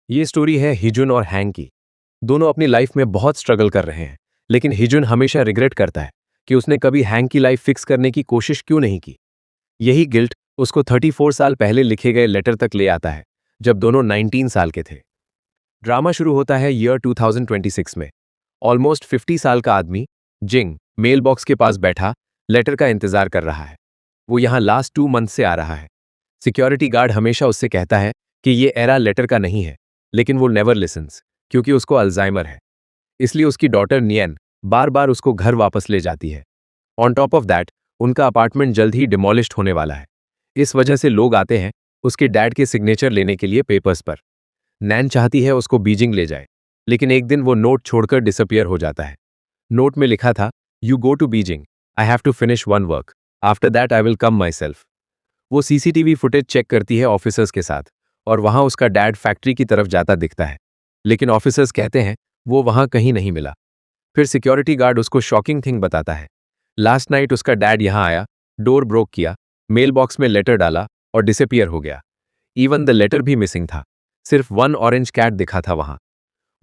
ये स्टोरी है हिजुन और हैंग की। दोनों अपनी लाइफ में बहुत स्ट्रगल कर रहे हैं, लेकिन हिजुन हमेशा रिग्रेट करता है कि उसने कभी हैंग की लाइफ फिक्स करने की कोशिश क्यों नहीं की। यही गिल्ट उसको 34 साल पहले लिखे गए लेटर तक ले आता है, जब दोनों 19 साल के थे। ड्रामा शुरू होता है ईयर 2026 में। ऑलमोस्ट 50 साल का आदमी जिंग मेल बॉक्स के पास बैठा लेटर का इंतजार कर रहा है। वो यहाँ लास्ट 2 मंथ से आ रहा है। सिक्योरिटी गार्ड हमेशा उससे कहता है कि ये एरा लेटर का नहीं है, लेकिन वो नेवर लिसन्स, क्योंकि उसको अल्जाइमर है। इसलिए उसकी डॉटर नियन बार बार उसको घर वापस ले जाती है। ऑन टॉप ऑफ दैट, उनका अपार्टमेंट जल्द ही डिमोलिश्ड होने वाला है। इस वजह से लोग आते हैं उसके डैड के सिग्नेचर लेने के लिए पेपर्स पर। नैन चाहती है उसको बीजिंग ले जाए, लेकिन एक दिन वो नोट छोड़कर डिसअपियर हो जाता है। नोट में लिखा था, you go to Beijing, I have to finish one work, after that I will come myself. वो सीसीटीवी फुटेज चेक करती है ऑफिसर्स के साथ, और वहां उसका डैड फैक्ट्री की तरफ जाता दिखता है, लेकिन ऑफिसर्स कहते हैं वो वहां कहीं नहीं मिला। फिर सिक्योरिटी गार्ड उसको शॉकिंग थिंग बताता है। लास्ट नाइट उसका डैड यहां आया, डोर ब्रोक किया, मेल बॉक्स में लेटर डाला और डिसअपियर हो गया। इवन द लेटर भी मिसिंग था, सिर्फ वन ऑरेंज कैट दिखा था वहां।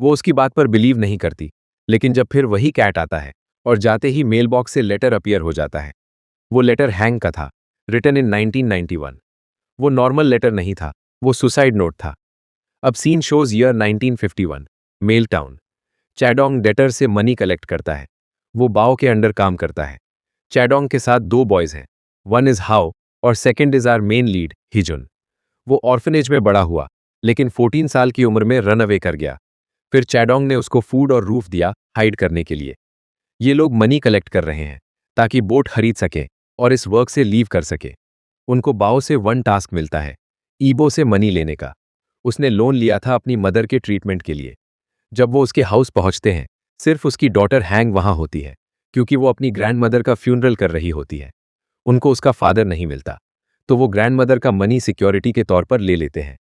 वो उसकी बात पर बिलीव नहीं करती, लेकिन जब फिर वही कैट आता है और जाते ही मेल बॉक्स से लेटर अपीयर हो जाता है। वो लेटर हैंग का था, रिटन इन 1991। वो नॉर्मल लेटर नहीं था, वो सुसाइड नोट था। अब सीन शोज ईयर 1951, मेल टाउन। चैडोंग डेटर से मनी कलेक्ट करता है। वो बाओ के अंडर काम करता है। चैडोंग के साथ 2 बॉयज हैं, वन इज हाओ और second is our main lead Heejun. वो ऑर्फनेज में बड़ा हुआ, लेकिन 14 साल की उम्र में रन अवे कर गया। फिर चैडोंग ने उसको फूड और रूफ दिया हाइड करने के लिए। ये लोग मनी कलेक्ट कर रहे हैं ताकि बोट खरीद सके और इस वर्क से लीव कर सके। उनको बाओ से वन टास्क मिलता है, ईबो से मनी लेने का। उसने लोन लिया था अपनी मदर के ट्रीटमेंट के लिए। जब वो उसके हाउस पहुंचते हैं, सिर्फ उसकी डॉटर हैंग वहां होती है, क्योंकि वो अपनी ग्रैंड मदर का फ्यूनरल कर रही होती है। उनको उसका फादर नहीं मिलता, तो वो ग्रैंड मदर का मनी सिक्योरिटी के तौर पर ले लेते हैं।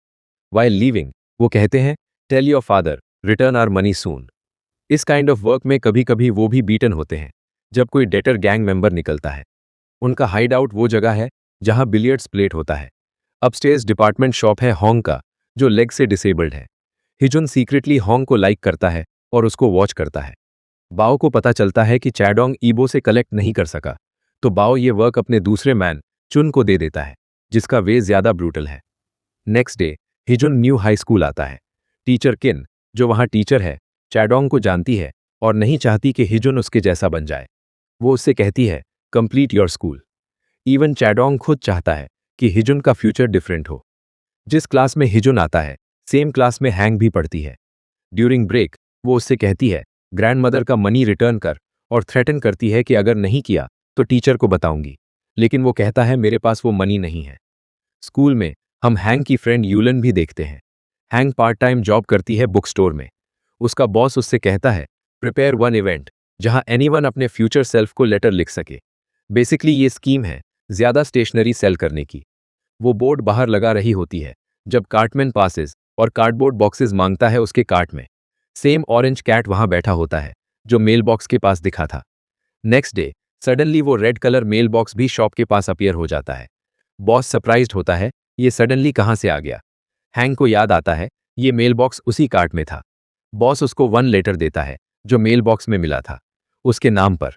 वाइल लीविंग, वो कहते हैं, tell your father return our money soon. इस काइंड ऑफ वर्क में कभी कभी वो भी बीटन होते हैं जब कोई डेटर गैंग मेंबर निकलता है। उनका हाइड आउट वो जगह है जहां बिलियर्ड्स प्लेट होता है। अपस्टेयर्स डिपार्टमेंट शॉप है होंग का, जो लेग से डिसेबल्ड है। हिजुन सीक्रेटली होंग को लाइक करता है और उसको वॉच करता है। बाओ को पता चलता है कि चैडोंग ईबो से कलेक्ट नहीं कर सका, तो बाओ ये वर्क अपने दूसरे मैन चुन को दे देता है, जिसका वे ज्यादा ब्रूटल है। Next day Heejun new high school आता है। टीचर किन, जो वहां टीचर है, चैडोंग को जानती है और नहीं चाहती कि हिजुन उसके जैसा बन जाए। वो उससे कहती है, कंप्लीट योर स्कूल। इवन चैडोंग खुद चाहता है कि हिजुन का फ्यूचर डिफरेंट हो। जिस क्लास में हिजुन आता है, सेम क्लास में हैंग भी पढ़ती है। ड्यूरिंग ब्रेक वो उससे कहती है, ग्रैंड मदर का मनी रिटर्न कर, और थ्रेटन करती है कि अगर नहीं किया तो टीचर को बताऊंगी। लेकिन वो कहता है, मेरे पास वो मनी नहीं है। स्कूल में हम हैंग की फ्रेंड यूलन भी देखते हैं। हैंग पार्ट टाइम जॉब करती है बुक स्टोर में। उसका बॉस उससे कहता है, प्रिपेयर वन इवेंट जहां एनीवन अपने फ्यूचर सेल्फ को लेटर लिख सके। बेसिकली ये स्कीम है ज्यादा स्टेशनरी सेल करने की। वो बोर्ड बाहर लगा रही होती है जब कार्टमैन पासेस और कार्डबोर्ड बॉक्सेस मांगता है उसके कार्ट में। सेम ऑरेंज कैट वहां बैठा होता है जो मेल बॉक्स के पास दिखा था। नेक्स्ट डे सडनली वो रेड कलर मेल बॉक्स भी शॉप के पास अपीयर हो जाता है। बॉस सरप्राइज्ड होता है, ये सडनली कहां से आ गया। हैंग को याद आता है ये मेल बॉक्स उसी कार्ट में था। बॉस उसको वन लेटर देता है जो मेल बॉक्स में मिला था, उसके नाम पर।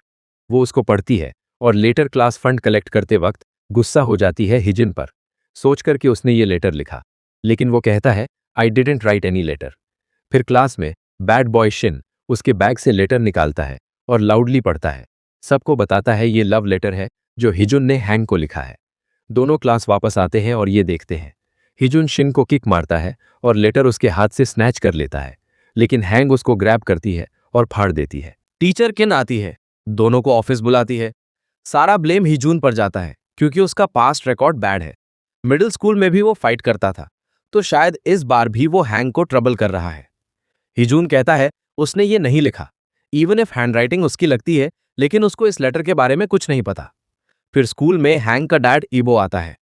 वो उसको पढ़ती है और लेटर क्लास फंड कलेक्ट करते वक्त गुस्सा हो जाती है हिजिन पर, सोचकर कि उसने ये लेटर लिखा। लेकिन वो कहता है, I didn't write any letter. फिर क्लास में बैड बॉय शिन उसके बैग से लेटर निकालता है और लाउडली पढ़ता है। सबको बताता है ये लव लेटर है जो हिजुन ने हैंग को लिखा है। दोनों क्लास वापस आते हैं और ये देखते हैं। हिजुन शिन को किक मारता है और लेटर उसके हाथ से स्नैच कर लेता है, लेकिन हैंग उसको ग्रैब करती है और फाड़ देती है। टीचर किन आती है, दोनों को ऑफिस बुलाती है। सारा ब्लेम हिजुन पर जाता है क्योंकि उसका पास्ट रिकॉर्ड बैड है। मिडिल स्कूल में भी वो फाइट करता था, तो शायद इस बार भी वो हैंग को ट्रबल कर रहा है। हिजुन कहता है उसने ये नहीं लिखा, इवन इफ हैंडराइटिंग उसकी लगती है, लेकिन उसको इस लेटर के बारे में कुछ नहीं पता। फिर स्कूल में हैंग का डैड ईबो आता है।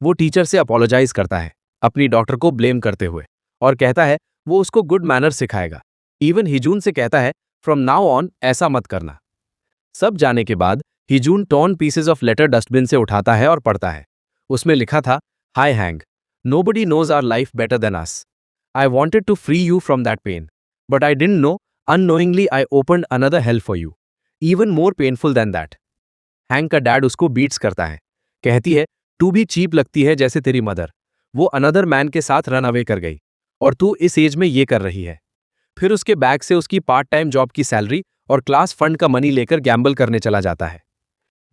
वो टीचर से अपोलोजाइज करता है अपनी डॉटर को ब्लेम करते हुए, और कहता है वो उसको गुड मैनर सिखाएगा। इवन हिजुन से कहता है, फ्रॉम नाउ ऑन ऐसा मत करना। सब जाने के बाद Heejun torn pieces of letter dustbin से उठाता है और पढ़ता है। उसमें लिखा था, hi Hang, nobody knows our life better than us. I wanted to free you from that pain. But I didn't know, unknowingly I opened another hell for you. Even more painful than that. Hang का dad उसको beats करता है। कहती है, तू भी cheap लगती है जैसे तेरी मदर। वो अनदर मैन के साथ रन अवे कर गई। और तू इस एज में ये कर रही है। फिर उसके बैग से उसकी पार्ट टाइम जॉब की सैलरी और क्लास फंड का मनी लेकर गैम्बल करने चला जाता है।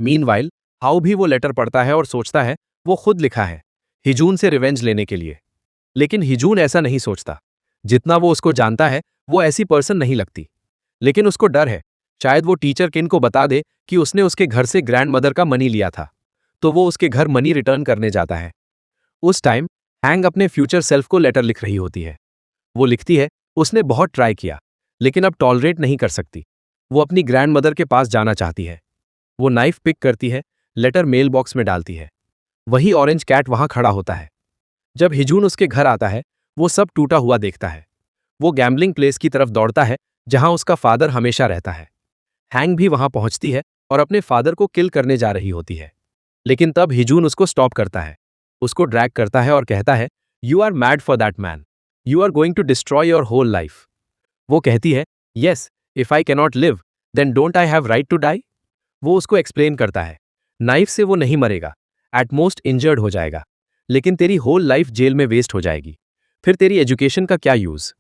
मीनवाइल, हाउ भी वो लेटर पढ़ता है और सोचता है, वो खुद लिखा है, हिजून से रिवेंज लेने के लिए। लेकिन हिजून ऐसा नहीं सोचता। जितना वो उसको जानता है, वो ऐसी पर्सन नहीं लगती। लेकिन उसको डर है, शायद वो टीचर किन को बता दे कि उसने उसके घर से ग्रैंड मदर का मनी लिया था। तो वो उसके घर मनी रिटर्न करने जाता है। उस टाइम हैंग अपने फ्यूचर सेल्फ को लेटर लिख रही होती है। वो लिखती है, उसने बहुत ट्राई किया, लेकिन अब टॉलरेट नहीं कर सकती। वो अपनी ग्रैंड मदर के पास जाना चाहती है। वो नाइफ पिक करती है, लेटर मेल बॉक्स में डालती है। वही ऑरेंज कैट वहां खड़ा होता है। जब हिजून उसके घर आता है, वो सब टूटा हुआ देखता है। वो गैम्बलिंग प्लेस की तरफ दौड़ता है, जहां उसका फादर हमेशा रहता है। हैंग भी वहां पहुंचती है और अपने फादर को किल करने जा रही होती है। लेकिन तब हिजून उसको स्टॉप करता है, उसको ड्रैग करता है और कहता है, you are mad for that man. You are going to destroy your whole life. वो कहती है, yes, if I cannot live, then don't I have right to die. वो उसको एक्सप्लेन करता है, नाइफ से वो नहीं मरेगा, एट मोस्ट इंजर्ड हो जाएगा, लेकिन तेरी होल लाइफ जेल में वेस्ट हो जाएगी। फिर तेरी एजुकेशन का क्या यूज।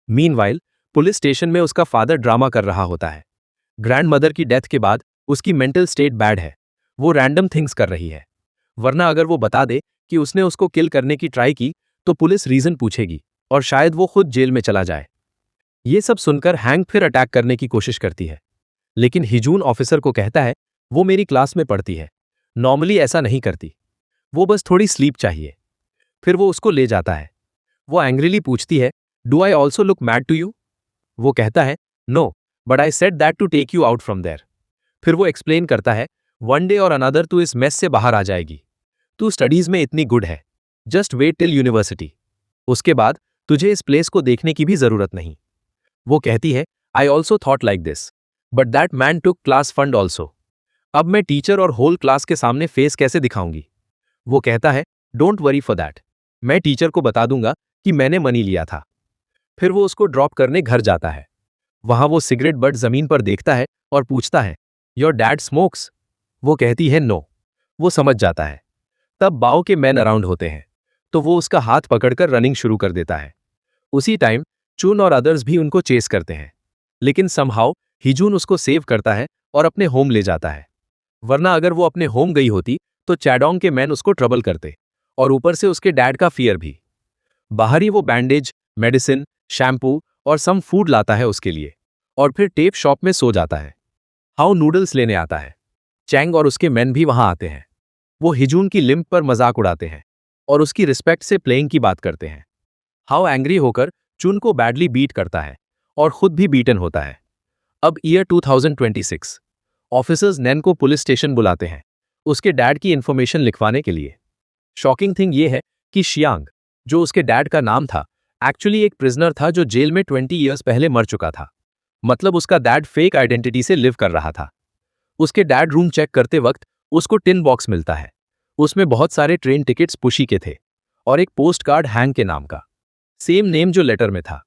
मीनवाइल, पुलिस स्टेशन में उसका फादर ड्रामा कर रहा होता है। ग्रैंड मदर की डेथ के बाद उसकी मेंटल स्टेट बैड है। वो रैंडम थिंग्स कर रही है। वरना अगर वो बता दे कि उसने उसको किल करने की ट्राई की, तो पुलिस रीजन पूछेगी और शायद वो खुद जेल में चला जाए। ये सब सुनकर हैंग फिर अटैक करने की कोशिश करती है। लेकिन हिजून ऑफिसर को कहता है, वो मेरी क्लास में पढ़ती है, नॉर्मली ऐसा नहीं करती, वो बस थोड़ी स्लीप चाहिए। फिर वो उसको ले जाता है। वो एंग्रीली पूछती है, do I also look mad to you. वो कहता है, no, but I said that to take you out from there. फिर वो एक्सप्लेन करता है, वन डे और अनदर तू इस मेस से बाहर आ जाएगी। तू स्टडीज में इतनी गुड है, जस्ट वेट टिल यूनिवर्सिटी। उसके बाद तुझे इस प्लेस को देखने की भी जरूरत नहीं। वो कहती है, I also thought like this, but that man took class fund also. अब मैं टीचर और होल क्लास के सामने फेस कैसे दिखाऊंगी। वो कहता है, डोंट वरी फॉर दैट, मैं टीचर को बता दूंगा कि मैंने मनी लिया था। फिर वो उसको ड्रॉप करने घर जाता है। वहां वो सिगरेट बट जमीन पर देखता है और पूछता है, योर डैड स्मोक्स। वो कहती है, नो। वो समझ जाता है। तब बाओ के मैन अराउंड होते हैं, तो वो उसका हाथ पकड़कर रनिंग शुरू कर देता है। उसी टाइम चुन और अदर्स भी उनको चेस करते हैं, लेकिन समहाउ हिजून उसको सेव करता है और अपने होम ले जाता है। वरना अगर वो अपने होम गई होती तो चैडोंग के मैन उसको ट्रबल करते, और ऊपर से उसके डैड का फियर भी। बाहर ही वो बैंडेज, मेडिसिन, शैम्पू और सम फूड लाता है उसके लिए, और फिर टेप शॉप में सो जाता है। हाउ नूडल्स लेने आता है। चैंग और उसके मैन भी वहां आते हैं। वो हिजून की लिम्प पर मजाक उड़ाते हैं और उसकी रिस्पेक्ट से प्लेइंग की बात करते हैं। हाउ एंग्री होकर चुन को बैडली बीट करता है और खुद भी बीटन होता है। अब ईयर 2026। ऑफिसर्स नैन को पुलिस स्टेशन बुलाते हैं, उसके डैड की इंफॉर्मेशन लिखवाने के लिए। शॉकिंग थिंग ये है कि शियांग, जो उसके डैड का नाम था, एक्चुअली एक प्रिजनर था जो जेल में 20 ईयर्स पहले मर चुका था। मतलब उसका डैड फेक आइडेंटिटी से लिव कर रहा था। उसके डैड रूम चेक करते वक्त उसको टिन बॉक्स मिलता है। उसमें बहुत सारे ट्रेन टिकट्स पुशी के थे और एक पोस्ट कार्ड हैंग के नाम का, सेम नेम जो लेटर में था।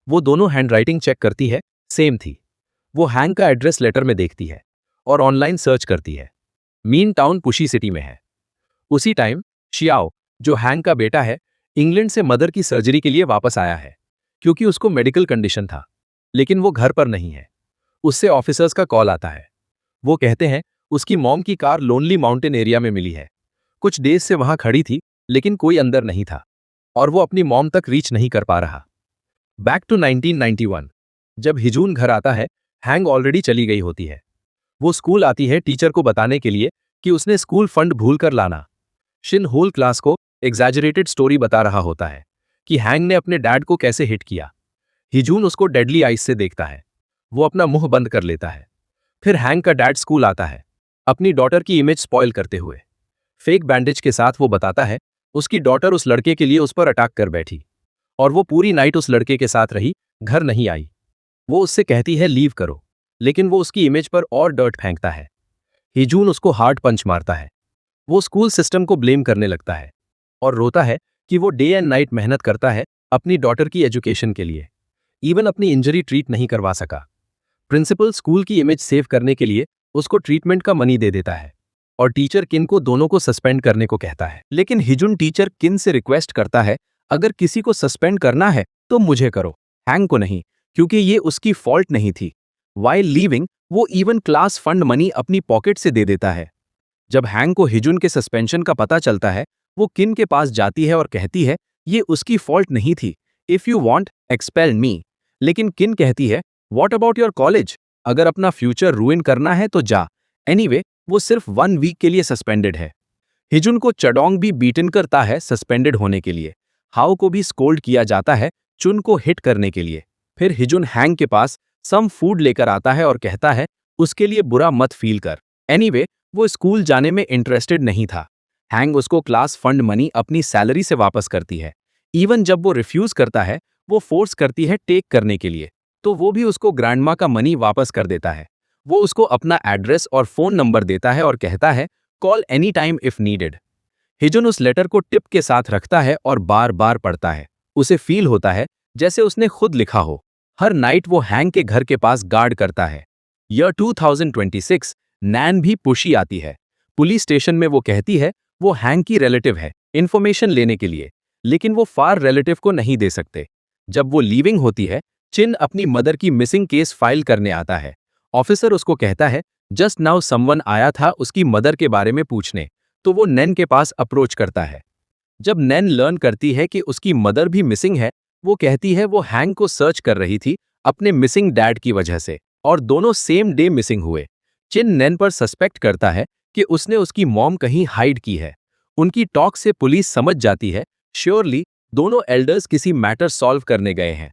वो दोनों हैंडराइटिंग चेक करती है, सेम थी। वो हैंग का एड्रेस लेटर में देखती है और ऑनलाइन सर्च करती है। मीन टाउन पुशी सिटी में है। उसी टाइम शियाओ, जो हैंग का बेटा है, इंग्लैंड से मदर की सर्जरी के लिए वापस आया है, क्योंकि उसको मेडिकल कंडीशन था। लेकिन वो घर पर नहीं है। उससे ऑफिसर्स का कॉल आता है। वो कहते हैं उसकी मॉम की कार लोनली माउंटेन एरिया में मिली है। कुछ डेज से वहां खड़ी थी, लेकिन कोई अंदर नहीं था और वो अपनी मॉम तक रीच नहीं कर पा रहा। Back to 1991। जब हिजून घर आता है, हैंग ऑलरेडी चली गई होती है। वो स्कूल आती है टीचर को बताने के लिए कि उसने स्कूल फंड भूल कर लाना। शिन होल क्लास को एग्जैजरेटेड स्टोरी बता रहा होता है कि हैंग ने अपने डैड को कैसे हिट किया। हिजून उसको डेडली आइस से देखता है। वो अपना मुंह बंद कर लेता है। फिर हैंग का डैड स्कूल आता है, अपनी डॉटर की इमेज स्पॉइल करते हुए। फेक बैंडेज के साथ वो बताता है उसकी डॉटर उस लड़के के लिए उस पर अटैक कर बैठी और वो पूरी नाइट उस लड़के के साथ रही, घर नहीं आई। वो उससे कहती है लीव करो, लेकिन वो उसकी इमेज पर और डर्ट फेंकता है। हिजून उसको हार्ड पंच मारता है। वो स्कूल सिस्टम को ब्लेम करने लगता है और रोता है कि वो डे एंड नाइट मेहनत करता है अपनी डॉटर की एजुकेशन के लिए। इवन अपनी इंजरी ट्रीट नहीं करवा सका। प्रिंसिपल स्कूल की इमेज सेव करने के लिए उसको ट्रीटमेंट का मनी दे देता है और टीचर किन को दोनों को सस्पेंड करने को कहता है। लेकिन हिजुन टीचर किन से रिक्वेस्ट करता है, अगर किसी को सस्पेंड करना है तो मुझे करो, हैंग को नहीं, क्योंकि ये उसकी फॉल्ट नहीं थी। वाइल लीविंग वो इवन क्लास फंड मनी अपनी पॉकेट से दे देता है। जब हैंग को हिजुन के सस्पेंशन का पता चलता है, वो किन के पास जाती है और कहती है ये उसकी फॉल्ट नहीं थी, इफ यू वांट एक्सपेल मी। लेकिन किन कहती है व्हाट अबाउट योर कॉलेज, अगर अपना फ्यूचर रूइन करना है तो जा। एनीवे, वो सिर्फ 1 वीक के लिए सस्पेंडेड है। हिजुन को चडोंग भी बीटन करता है सस्पेंडेड होने के लिए। हाओ को भी स्कोल्ड किया जाता है चुन को हिट करने के लिए। फिर हिजुन हैंग के पास सम फूड लेकर आता है और कहता है उसके लिए बुरा मत फील कर। एनीवे, वो स्कूल जाने में इंटरेस्टेड नहीं था। हैंग उसको क्लास फंड मनी अपनी सैलरी से वापस करती है। इवन जब वो रिफ्यूज करता है, वो फोर्स करती है टेक करने के लिए, तो वो भी उसको ग्रैंडमा का मनी वापस कर देता है। वो उसको अपना एड्रेस और फोन नंबर देता है और कहता है call any time if needed. Heejun उस लेटर को टिप के साथ रखता है और बार बार पढ़ता है। उसे फील होता है जैसे उसने खुद लिखा हो। हर नाइट वो हैंग के घर के पास गार्ड करता है। ईयर 2026 नैन भी पुशी आती है। पुलिस स्टेशन में वो कहती है वो हैंग की रिलेटिव है इंफॉर्मेशन लेने के लिए, लेकिन वो फार रिलेटिव को नहीं दे सकते। जब वो लीविंग होती है, चिन अपनी मदर की मिसिंग केस फाइल करने आता है। ऑफिसर उसको कहता है जस्ट नाउ समवन आया था उसकी मदर के बारे में पूछने, तो वो नैन के पास अप्रोच करता है। जब नैन लर्न करती है कि उसकी मदर भी मिसिंग है, वो कहती है वो हैंग को सर्च कर रही थी अपने मिसिंग डैड की वजह से, और दोनों सेम डे मिसिंग हुए। चिन नैन पर सस्पेक्ट करता है कि उसने उसकी मॉम कहीं हाइड की है। उनकी टॉक से पुलिस समझ जाती है श्योरली दोनों एल्डर्स किसी मैटर सॉल्व करने गए हैं।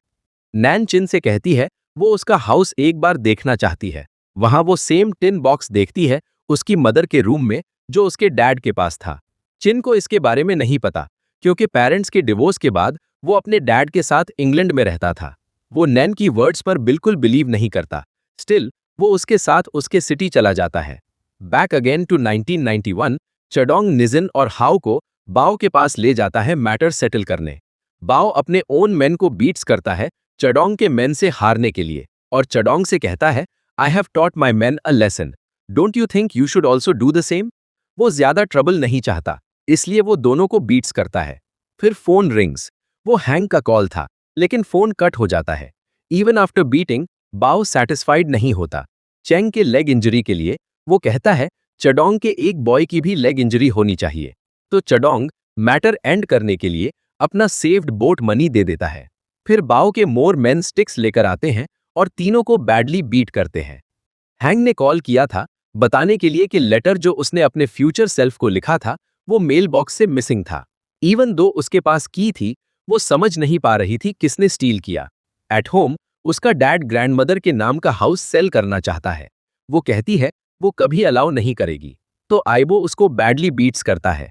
नैन चिन से कहती है वो उसका हाउस एक बार देखना चाहती है। वहां वो सेम टिन बॉक्स देखती है उसकी मदर के रूम में जो उसके डैड के पास था। चिन को इसके बारे में नहीं पता, क्योंकि पेरेंट्स के डिवोर्स के बाद वो अपने डैड के साथ इंग्लैंड में रहता था। वो नैन की वर्ड्स पर बिल्कुल बिलीव नहीं करता। स्टिल वो उसके साथ उसके सिटी चला जाता है। बैक अगेन टू 1991, चडोंग निजिन और हाओ को बाओ के पास ले जाता है मैटर सेटल करने। बाओ अपने ओन मेन को बीट्स करता है चडोंग के मेन से हारने के लिए, और चडोंग से कहता है I have taught my main a lesson, don't you think you should also do the same. वो ज्यादा ट्रबल नहीं चाहता, इसलिए वो दोनों को बीट्स करता है। फिर फोन रिंग्स। वो हैंग का कॉल था, लेकिन फोन कट हो जाता है। इवन आफ्टर बीटिंग, बाओ सेटिस्फाइड नहीं होता। चेंग के लेग इंजरी के लिए वो कहता है चडोंग के एक बॉय की भी लेग इंजरी होनी चाहिए, तो चडोंग मैटर एंड करने के लिए अपना सेव्ड बोट मनी दे देता है। फिर बाओ के मोर मेन स्टिक्स लेकर आते हैं और तीनों को बैडली बीट करते हैं। हैंग ने कॉल किया था बताने के लिए कि लेटर जो उसने अपने फ्यूचर सेल्फ को लिखा था वो मेल बॉक्स से मिसिंग था। इवन दो उसके पास की थी, वो समझ नहीं पा रही थी किसने स्टील किया। एट होम उसका डैड ग्रैंडमदर के नाम का हाउस सेल करना चाहता है। वो कहती है वो कभी अलाउ नहीं करेगी, तो आइबो उसको बैडली बीट्स करता है।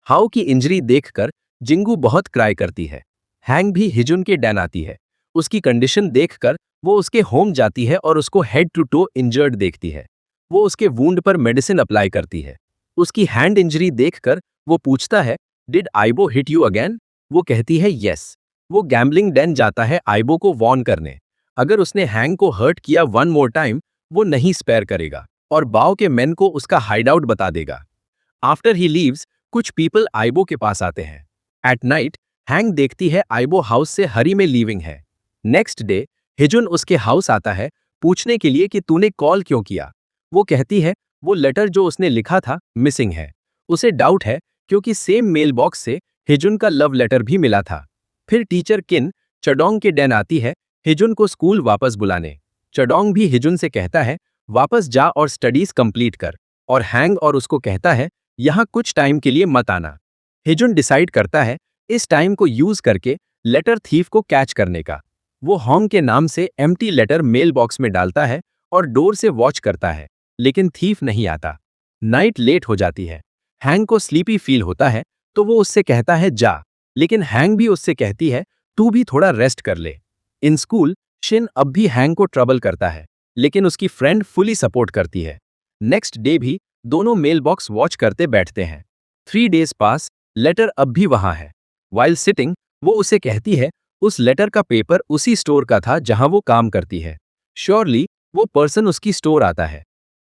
हाउ की इंजरी देखकर जिंगू बहुत क्राई करती है। हैंग भी हिजुन के डैन आती है। उसकी कंडीशन देखकर वो उसके होम जाती है और उसको हेड टू टो इंजर्ड देखती है। वो उसके वूंड पर मेडिसिन अप्लाई करती है। उसकी हैंड इंजरी देखकर वो पूछता है डिड आइबो हिट यू अगेन। वो कहती है यस। वो गैम्बलिंग डेन जाता है आइबो को वॉर्न करने। अगर उसने हैंग को हर्ट किया 1 मोर टाइम, वो नहीं स्पेयर करेगा और बाओ के मेन को उसका हाइडआउट बता देगा। आफ्टर ही लीव्स, कुछ पीपल आइबो के पास आते हैं। एट नाइट हैंग देखती है आइबो हाउस से हरी में लीविंग है। नेक्स्ट डे हिजुन उसके हाउस आता है पूछने के लिए कि तूने कॉल क्यों किया। वो कहती है वो लेटर जो उसने लिखा था मिसिंग है। उसे डाउट है क्योंकि सेम मेल बॉक्स से हिजुन का लव लेटर भी मिला था। फिर टीचर किन चडोंग के डेन आती है हिजुन को स्कूल वापस बुलाने। चडोंग भी हिजुन से कहता है वापस जा और स्टडीज कंप्लीट कर, और हैंग और उसको कहता है यहाँ कुछ टाइम के लिए मत आना। हिजुन डिसाइड करता है इस टाइम को यूज करके लेटर थीफ को कैच करने का। वो होंग के नाम से एम्प्टी लेटर मेल बॉक्स में डालता है और डोर से वॉच करता है, लेकिन थीफ नहीं आता। नाइट लेट हो जाती है। हैंग को स्लीपी फील होता है, तो वो उससे कहता है जा, लेकिन हैंग भी उससे कहती है तू भी थोड़ा रेस्ट कर ले। इन स्कूल शिन अब भी हैंग को ट्रबल करता है, लेकिन उसकी फ्रेंड फुली सपोर्ट करती है। नेक्स्ट डे भी दोनों मेल बॉक्स वॉच करते बैठते हैं। 3 डेज पास, लेटर अब भी वहां है। वाइल सिटिंग वो उसे कहती है उस लेटर का पेपर उसी स्टोर का था जहां वो काम करती है। श्योरली वो पर्सन उसकी स्टोर आता है।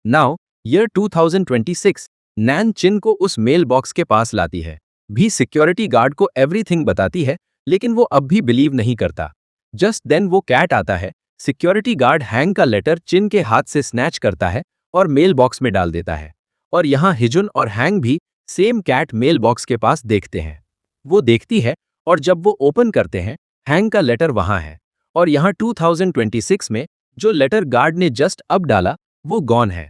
नाउ ईयर 2026, नैन चिन को उस मेल बॉक्स के पास लाती है, भी सिक्योरिटी गार्ड को एवरीथिंग बताती है, लेकिन वो अब भी बिलीव नहीं करता। जस्ट देन वो कैट आता है। सिक्योरिटी गार्ड हैंग का लेटर चिन के हाथ से स्नैच करता है और मेल बॉक्स में डाल देता है। और यहाँ हिजुन और हैंग भी सेम कैट मेल बॉक्स के पास देखते हैं। वो देखती है और जब वो ओपन करते हैं, हैंग का लेटर वहां है। और यहाँ 2026 में जो लेटर गार्ड ने जस्ट अब डाला वो गॉन है।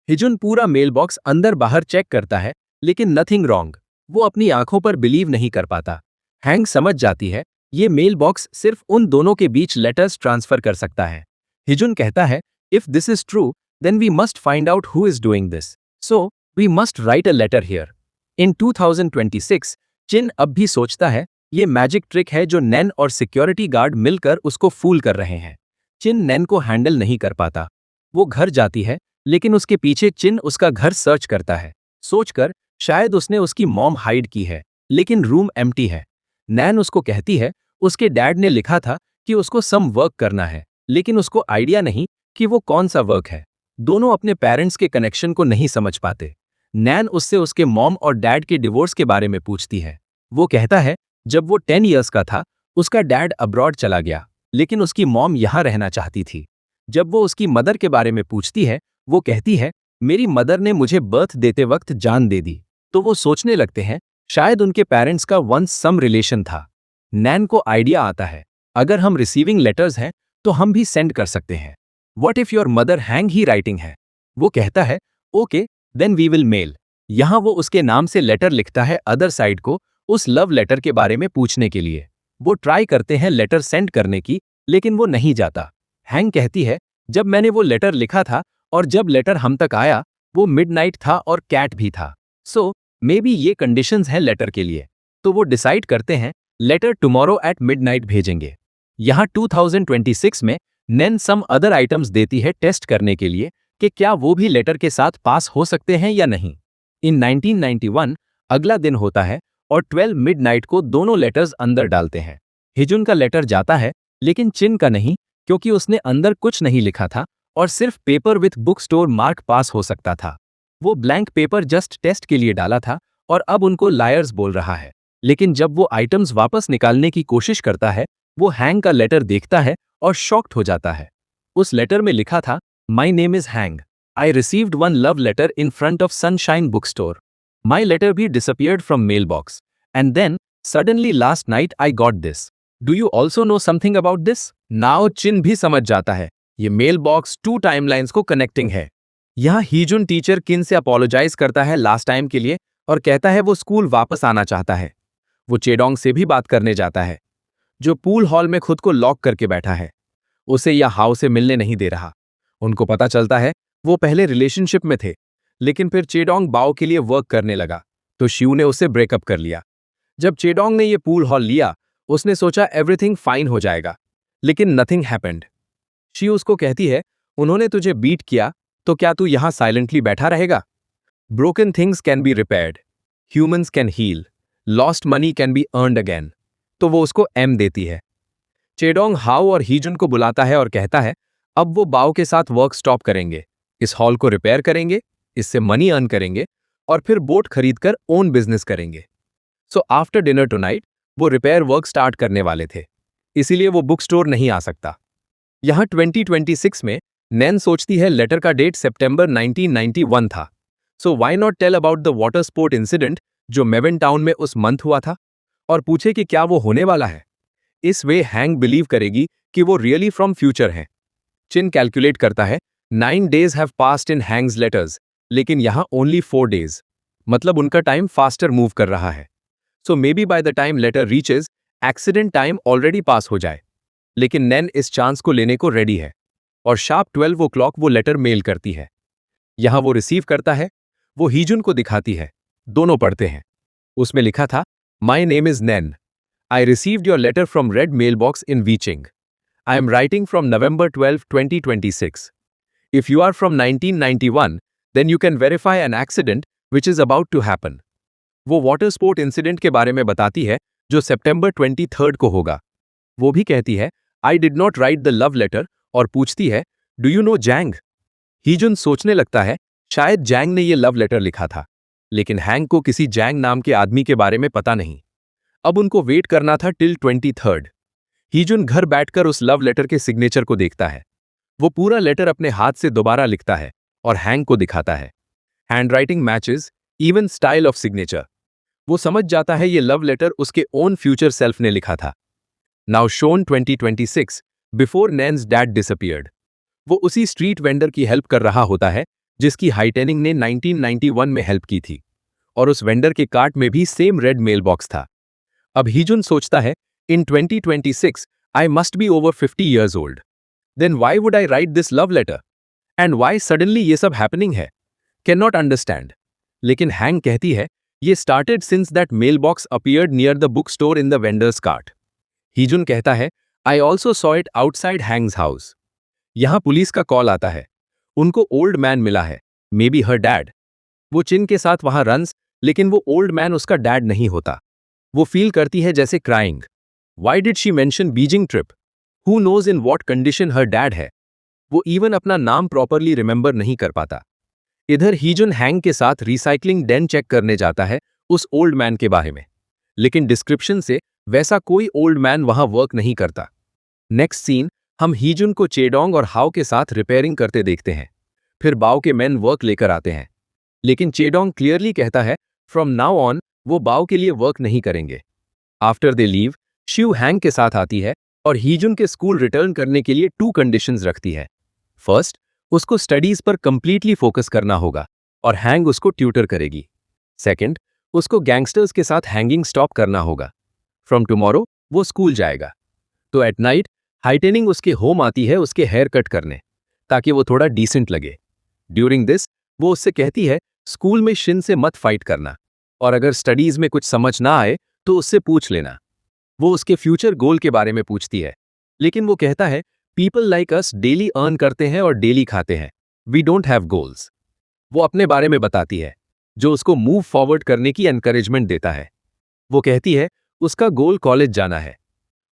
हिजुन पूरा मेल बॉक्स अंदर बाहर चेक करता है, लेकिन नथिंग रॉन्ग। वो अपनी आंखों पर बिलीव नहीं कर पाता। हैंग समझ जाती है ये मेल बॉक्स सिर्फ उन दोनों के बीच लेटर्स ट्रांसफर कर सकता है। हिजुन कहता है, if this is true then we must find out who is doing this, so we must write a letter here. In 2026 Chin अब भी सोचता है ये मैजिक ट्रिक है जो नैन और सिक्योरिटी गार्ड मिलकर उसको फूल कर रहे हैं। चिन नैन को हैंडल नहीं कर पाता। वो घर जाती है, लेकिन उसके पीछे चिन उसका घर सर्च करता है, सोचकर शायद उसने उसकी मॉम हाइड की है, लेकिन रूम एम्प्टी है। नैन उसको कहती है उसके डैड ने लिखा था कि उसको सम वर्क करना है, लेकिन उसको आइडिया नहीं कि वो कौन सा वर्क है। दोनों अपने पेरेंट्स के कनेक्शन को नहीं समझ पाते। नैन उससे उसके मॉम और डैड के डिवोर्स के बारे में पूछती है। वो कहता है जब वो 10 इयर्स का था उसका डैड अब्रॉड चला गया, लेकिन उसकी मॉम यहाँ रहना चाहती थी। जब वो उसकी मदर के बारे में पूछती है, वो कहती है मेरी मदर ने मुझे बर्थ देते वक्त जान दे दी। तो वो सोचने लगते हैं शायद उनके पेरेंट्स का वंस सम रिलेशन था। नैन को आइडिया आता है अगर हम रिसीविंग लेटर्स हैं तो हम भी सेंड कर सकते हैं। What if your mother Hang he writing है। वो कहता है okay then we will mail. यहां वो उसके नाम से लेटर लिखता है अदर साइड को, उस लव लेटर के बारे में पूछने के लिए। वो ट्राई करते हैं लेटर सेंड करने की, लेकिन वो नहीं जाता। हैंग कहती है जब मैंने वो लेटर लिखा था और जब लेटर हम तक आया वो मिडनाइट था और कैट भी था, सो मे बी ये कंडीशंस हैं लेटर के लिए। तो वो डिसाइड करते हैं लेटर टुमारो एट मिडनाइट भेजेंगे। यहाँ 2026 में नैन सम अदर आइटम्स देती है टेस्ट करने के लिए कि क्या वो भी लेटर के साथ पास हो सकते हैं या नहीं। इन 1991 अगला दिन होता है और 12 मिडनाइट को दोनों लेटर्स अंदर डालते हैं। हिजुन का लेटर जाता है, लेकिन चिन का नहीं, क्योंकि उसने अंदर कुछ नहीं लिखा था और सिर्फ paper with book store mark pass हो सकता था। वो ब्लैंक पेपर जस्ट टेस्ट के लिए डाला था और अब उनको लायर्स बोल रहा है। लेकिन जब वो आइटम्स वापस निकालने की कोशिश करता है, वो हैंग का लेटर देखता है और शॉक्ड हो जाता है। उस लेटर में लिखा था my name is Hang, I received one love letter in front of sunshine book store. My letter भी disappeared from mail box and then suddenly last night I got this. Do you also know something about this? Now Chin भी समझ जाता है ये mail box 2 timelines को connecting है। यहाँ हीजुन teacher किन से अपोलोजाइज करता है लास्ट टाइम के लिए और कहता है वो स्कूल वापस आना चाहता है। वो चेडोंग से भी बात करने जाता है, जो पूल हॉल में खुद को लॉक करके बैठा है। उसे या हाउ से मिलने नहीं दे रहा। उनको पता चलता है वो पहले रिलेशनशिप में थे, लेकिन फिर चेडोंग बाओ के लिए वर्क करने लगा, तो शिव ने उसे ब्रेकअप कर लिया। जब चेडोंग ने ये पूल हॉल लिया, उसने सोचा एवरीथिंग फाइन हो जाएगा, लेकिन नथिंग हैपेंड। शिव उसको कहती है उन्होंने तुझे बीट किया, तो क्या तू यहां साइलेंटली बैठा रहेगा? Broken things can be repaired, humans can heal, lost money can be earned again. तो वो उसको एम देती है। चेडोंग हाउ और हीजुन को बुलाता है और कहता है अब वो बाओ के साथ वर्क स्टॉप करेंगे, इस हॉल को रिपेयर करेंगे, इससे मनी अर्न करेंगे और फिर बोट खरीदकर ओन बिजनेस करेंगे। सो आफ्टर डिनर टुनाइट वो रिपेयर वर्क स्टार्ट करने वाले थे, इसीलिए वो बुक स्टोर नहीं आ सकता। यहाँ 2026 में नैन सोचती है लेटर का डेट सितंबर 1991 था, so why not tell about the water sport incident जो मेवन टाउन में उस मंथ हुआ था, और पूछे कि क्या वो होने वाला है। इस वे हैंग बिलीव करेगी कि वो रियली फ्रॉम फ्यूचर हैं। चिन कैलकुलेट करता है 9 days have passed in Hanks letters, लेकिन यहाँ ओनली 4 days, मतलब उनका टाइम फास्टर मूव कर रहा है। So maybe by the time letter reaches accident time already pass हो जाए। लेकिन नैन इस चांस को लेने को रेडी है और शार्प 12 o'clock वो लेटर मेल करती है। यहां वो रिसीव करता है, वो हीजुन को दिखाती है, दोनों पढ़ते हैं। उसमें लिखा था my name is Nan, I received your letter from red mail box in Weeching, I am writing from November 12, 2026। If you are from 1991 then you can verify an accident which is about to happen. वो water sport incident के बारे में बताती है जो September 23 को होगा। वो भी कहती है, I did not write the love letter, और पूछती है, do you know Jang? Heejun सोचने लगता है शायद जैंग ने ये लव लेटर लिखा था, लेकिन हैंग को किसी जैंग नाम के आदमी के बारे में पता नहीं। अब उनको वेट करना था टिल 23rd। हीजुन घर बैठकर उस लव लेटर के सिग्नेचर को देखता है। वो पूरा लेटर अपने हाथ से दोबारा लिखता है और हैंग को दिखाता है। Handwriting matches, even style of signature. वो समझ जाता है ये लव लेटर उसके ओन फ्यूचर सेल्फ ने लिखा था। Now shown 2026, before Nan's dad disappeared. वो उसी स्ट्रीट वेंडर की हेल्प कर रहा होता है जिसकी हाइटेनिंग ने 1991 में हेल्प की थी, और उस वेंडर के कार्ट में भी सेम रेड मेल बॉक्स था। अब हीजुन सोचता है, in 2026 I must be over 50 years old, then why would I write this love letter, and why suddenly ये सब हैपनिंग है, कैन नॉट अंडरस्टैंड। लेकिन हैंग कहती है, ये started since that mail box appeared near the book store in the vendor's cart. Heejun कहता है, I also saw it outside Hang's house. यहां पुलिस का कॉल आता है। उनको ओल्ड मैन मिला है, मे बी हर डैड। वो चिन के साथ वहां रन्स, लेकिन वो ओल्ड मैन उसका डैड नहीं होता। वो फील करती है जैसे crying. Why did she mention Beijing trip? Who knows in what condition her dad है। वो इवन अपना नाम प्रॉपरली रिमेंबर नहीं कर पाता। इधर हीजुन हैंग के साथ रिसाइकलिंग डेन चेक करने जाता है उस ओल्ड मैन के बारे में, लेकिन डिस्क्रिप्शन से वैसा कोई ओल्ड मैन वहां वर्क नहीं करता। नेक्स्ट सीन, हम हीजुन को चेडोंग और हाओ के साथ रिपेयरिंग करते देखते हैं। फिर बाओ के मेन वर्क लेकर आते हैं, लेकिन चेडोंग क्लियरली कहता है फ्रॉम नाउ ऑन वो बाओ के लिए वर्क नहीं करेंगे। आफ्टर दे लीव, शिव हैंग के साथ आती है और हीजुन के स्कूल रिटर्न करने के लिए 2 कंडीशंस रखती है। फर्स्ट, उसको स्टडीज पर कंप्लीटली फोकस करना होगा और हैंग उसको ट्यूटर करेगी। सेकंड, उसको गैंगस्टर्स के साथ हैंगिंग स्टॉप करना होगा। फ्रॉम टुमारो वो स्कूल जाएगा। तो एट नाइट हाइटेनिंग उसके होम आती है उसके हेयर कट करने, ताकि वो थोड़ा डिसेंट लगे। ड्यूरिंग दिस वो उससे कहती है, स्कूल में शिन से मत फाइट करना, और अगर स्टडीज में कुछ समझ ना आए तो उससे पूछ लेना। वो उसके फ्यूचर गोल के बारे में पूछती है, लेकिन वो कहता है, people like us daily earn करते हैं और डेली खाते हैं, वी डोंट हैव गोल्स। वो अपने बारे में बताती है, जो उसको मूव फॉरवर्ड करने की एनकरेजमेंट देता है। वो कहती है, उसका गोल कॉलेज जाना है।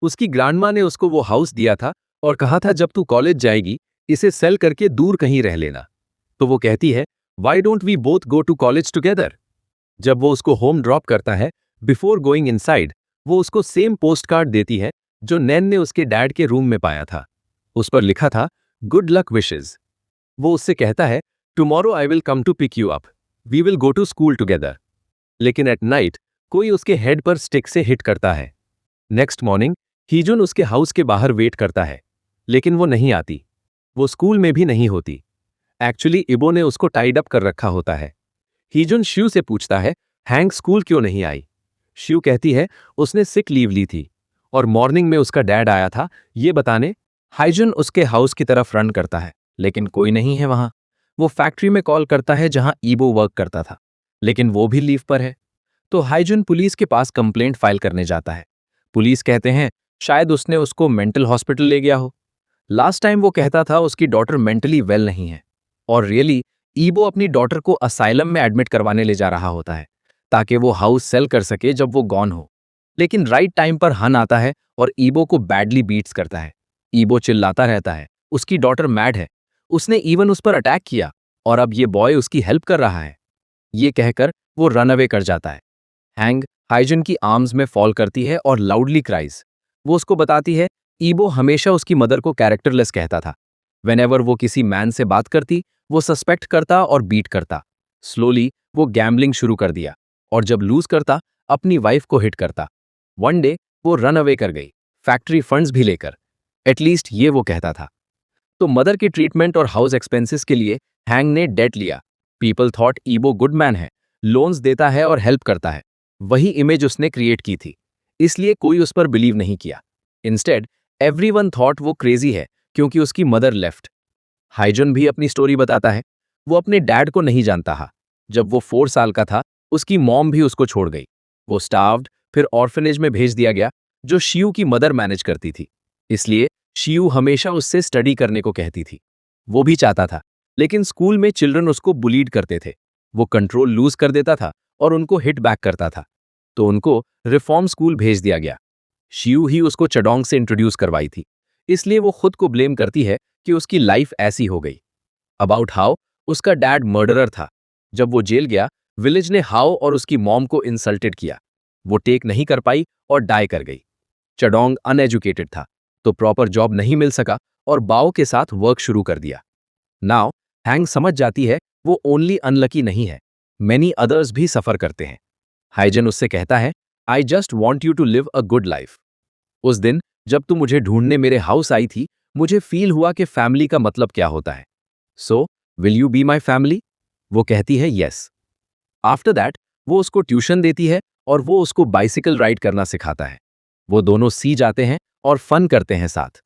उसकी ग्रांडमा ने उसको वो हाउस दिया था और कहा था जब तू कॉलेज जाएगी इसे सेल करके दूर कहीं रह लेना। तो वो कहती है, why don't we both go to college together. जब वो उसको होम ड्रॉप करता है, बिफोर गोइंग इनसाइड वो उसको सेम पोस्ट कार्ड देती है जो नैन ने उसके डैड के रूम में पाया था। उस पर लिखा था, गुड लक विशेज। वो उससे कहता है, tomorrow I will come to pick you up, we will go to school together. लेकिन एट नाइट कोई उसके हेड पर स्टिक से हिट करता है। नेक्स्ट मॉर्निंग हीजुन उसके हाउस के बाहर वेट करता है, लेकिन वो नहीं आती। वो स्कूल में भी नहीं होती। एक्चुअली इबो ने उसको टाइड अप कर रखा होता है। हीजुन शिव से पूछता है, हैंग स्कूल क्यों नहीं आई? शिव कहती है, उसने सिक लीव ली थी और मॉर्निंग में उसका डैड आया था ये बताने। हाइजुन उसके हाउस की तरफ रन करता है, लेकिन कोई नहीं है वहां। वो फैक्ट्री में कॉल करता है जहां ईबो वर्क करता था, लेकिन वो भी लीव पर है। तो हाइजुन पुलिस के पास कंप्लेंट फाइल करने जाता है। पुलिस कहते हैं शायद उसने उसको मेंटल हॉस्पिटल ले गया हो। लास्ट टाइम वो कहता था उसकी डॉटर मेंटली वेल नहीं है, और रियली ईबो अपनी डॉटर को असाइलम में एडमिट करवाने ले जा रहा होता है ताकि वो हाउस सेल कर सके जब वो गॉन हो। लेकिन राइट टाइम पर हन आता है और ईबो को बैडली बीट्स करता है। ईबो चिल्लाता रहता है, उसकी डॉटर मैड है, उसने इवन उस पर अटैक किया और अब ये बॉय उसकी हेल्प कर रहा है। ये कहकर वो रन अवे कर जाता है। हैंग हाइजुन की आर्म्स में फॉल करती है और लाउडली क्राइज। वो उसको बताती है, ईबो हमेशा उसकी मदर को कैरेक्टरलेस कहता था। वेनेवर वो किसी मैन से बात करती वो सस्पेक्ट करता और बीट करता। स्लोली वो गैम्बलिंग शुरू कर दिया, और जब लूज करता अपनी वाइफ को हिट करता। वन डे वो रन अवे कर गई, फैक्ट्री फंड्स भी लेकर, एटलीस्ट ये वो कहता था। तो मदर की ट्रीटमेंट और हाउस एक्सपेंसेस के लिए हैंग ने डेट लिया। पीपल थॉट ईबो गुड मैन है, लोन्स देता है और हेल्प करता है। वही इमेज उसने क्रिएट की थी, इसलिए कोई उस पर बिलीव नहीं किया। इंस्टेड एवरीवन थॉट वो क्रेजी है क्योंकि उसकी मदर लेफ्ट। हाइजुन भी अपनी स्टोरी बताता है। वो अपने डैड को नहीं जानता था। जब वो 4 साल का था उसकी मॉम भी उसको छोड़ गई। वो स्टार्व्ड, फिर ऑर्फनेज में भेज दिया गया जो शियू की मदर मैनेज करती थी। इसलिए शियू हमेशा उससे स्टडी करने को कहती थी। वो भी चाहता था, लेकिन स्कूल में चिल्ड्रन उसको बुलीड करते थे। वो कंट्रोल लूज कर देता था और उनको हिट बैक करता था, तो उनको रिफॉर्म स्कूल भेज दिया गया। शियू ही उसको चडोंग से इंट्रोड्यूस करवाई थी, इसलिए वो खुद को ब्लेम करती है कि उसकी लाइफ ऐसी हो गई। अबाउट हाउ उसका डैड मर्डरर था। जब वो जेल गया, विलेज ने हाओ और उसकी मॉम को इंसल्टेड किया। वो टेक नहीं कर पाई और डाई कर गई। चडोंग अनएजुकेटेड था, तो प्रॉपर जॉब नहीं मिल सका और बाओ के साथ वर्क शुरू कर दिया। नाउ हैंग समझ जाती है वो ओनली अनलकी नहीं है, मेनी अदर्स भी सफर करते हैं। हाइजन उससे कहता है, I just want you to live a good life. उस दिन जब तू मुझे ढूंढने मेरे हाउस आई थी, मुझे फील हुआ कि फैमिली का मतलब क्या होता है। So will you be my family? वो कहती है यस। आफ्टर दैट वो उसको ट्यूशन देती है और वो उसको बाइसिकल राइड करना सिखाता है। वो दोनों सी जाते हैं और फन करते हैं साथ।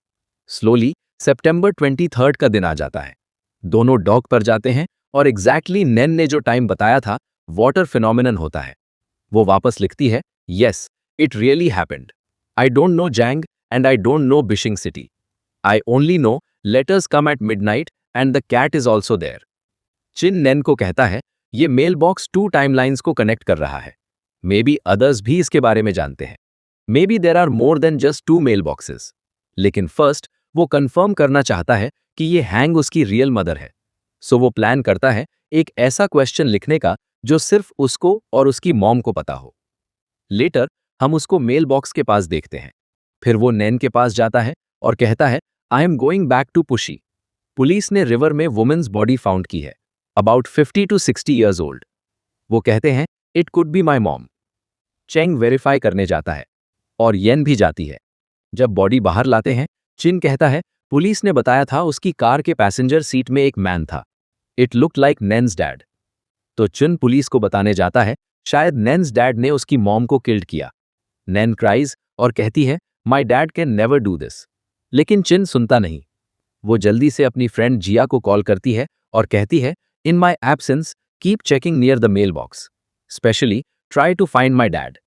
स्लोली सितंबर 23 का दिन आ जाता है। दोनों डॉक पर जाते हैं और एग्जैक्टली नैन ने जो टाइम बताया था, वाटर फिनोमिनन होता है। वो वापस लिखती है, yes it really happened. I don't know Jang and I don't know Bishing city. I only know letters come at midnight and the cat is also there. Chin Nan को कहता है, ये मेल बॉक्स 2 टाइमलाइंस को connect कर रहा है। May be others भी इसके बारे में जानते हैं। Maybe there are more than just 2 mail boxes. लेकिन फर्स्ट वो कंफर्म करना चाहता है कि ये हैंग उसकी रियल मदर है। सो वो प्लान करता है एक ऐसा क्वेश्चन लिखने का जो सिर्फ उसको और उसकी मॉम को पता हो। लेटर हम उसको मेल बॉक्स के पास देखते हैं। फिर वो नैन के पास जाता है और कहता है, I am going back to पुशी। पुलिस ने रिवर में वुमेन्स बॉडी फाउंड की है, अबाउट 50 to 60 ईयर्स ओल्ड। वो कहते हैं, it could be my mom. Cheng verify करने जाता है और येन भी जाती है। जब बॉडी बाहर लाते हैं, चिन कहता है, पुलिस ने बताया था उसकी कार के पैसेंजर सीट में एक मैन था। It looked like Nan's dad. तो चिन पुलिस को बताने जाता है, शायद नैन्स डैड ने उसकी मॉम को किल्ड किया। नैन क्राइज और कहती है, my dad can never do this. लेकिन चिन सुनता नहीं। वो जल्दी से अपनी फ्रेंड जिया को कॉल करती है और कहती है, in my absence keep checking near the mail box, specially try to find my dad.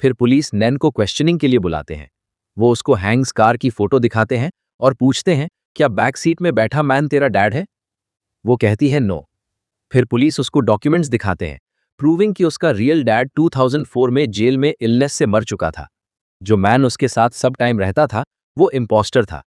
फिर पुलिस नैन को क्वेश्चनिंग के लिए बुलाते हैं। वो उसको हैंग्स कार की फोटो दिखाते हैं और पूछते हैं, क्या बैक सीट में बैठा मैन तेरा डैड है? वो कहती है नो। फिर पुलिस उसको डॉक्यूमेंट्स दिखाते हैं, प्रूविंग कि उसका रियल डैड 2004 में जेल में इलनेस से मर चुका था। जो मैन उसके साथ सब टाइम रहता था, वो इम्पोस्टर था।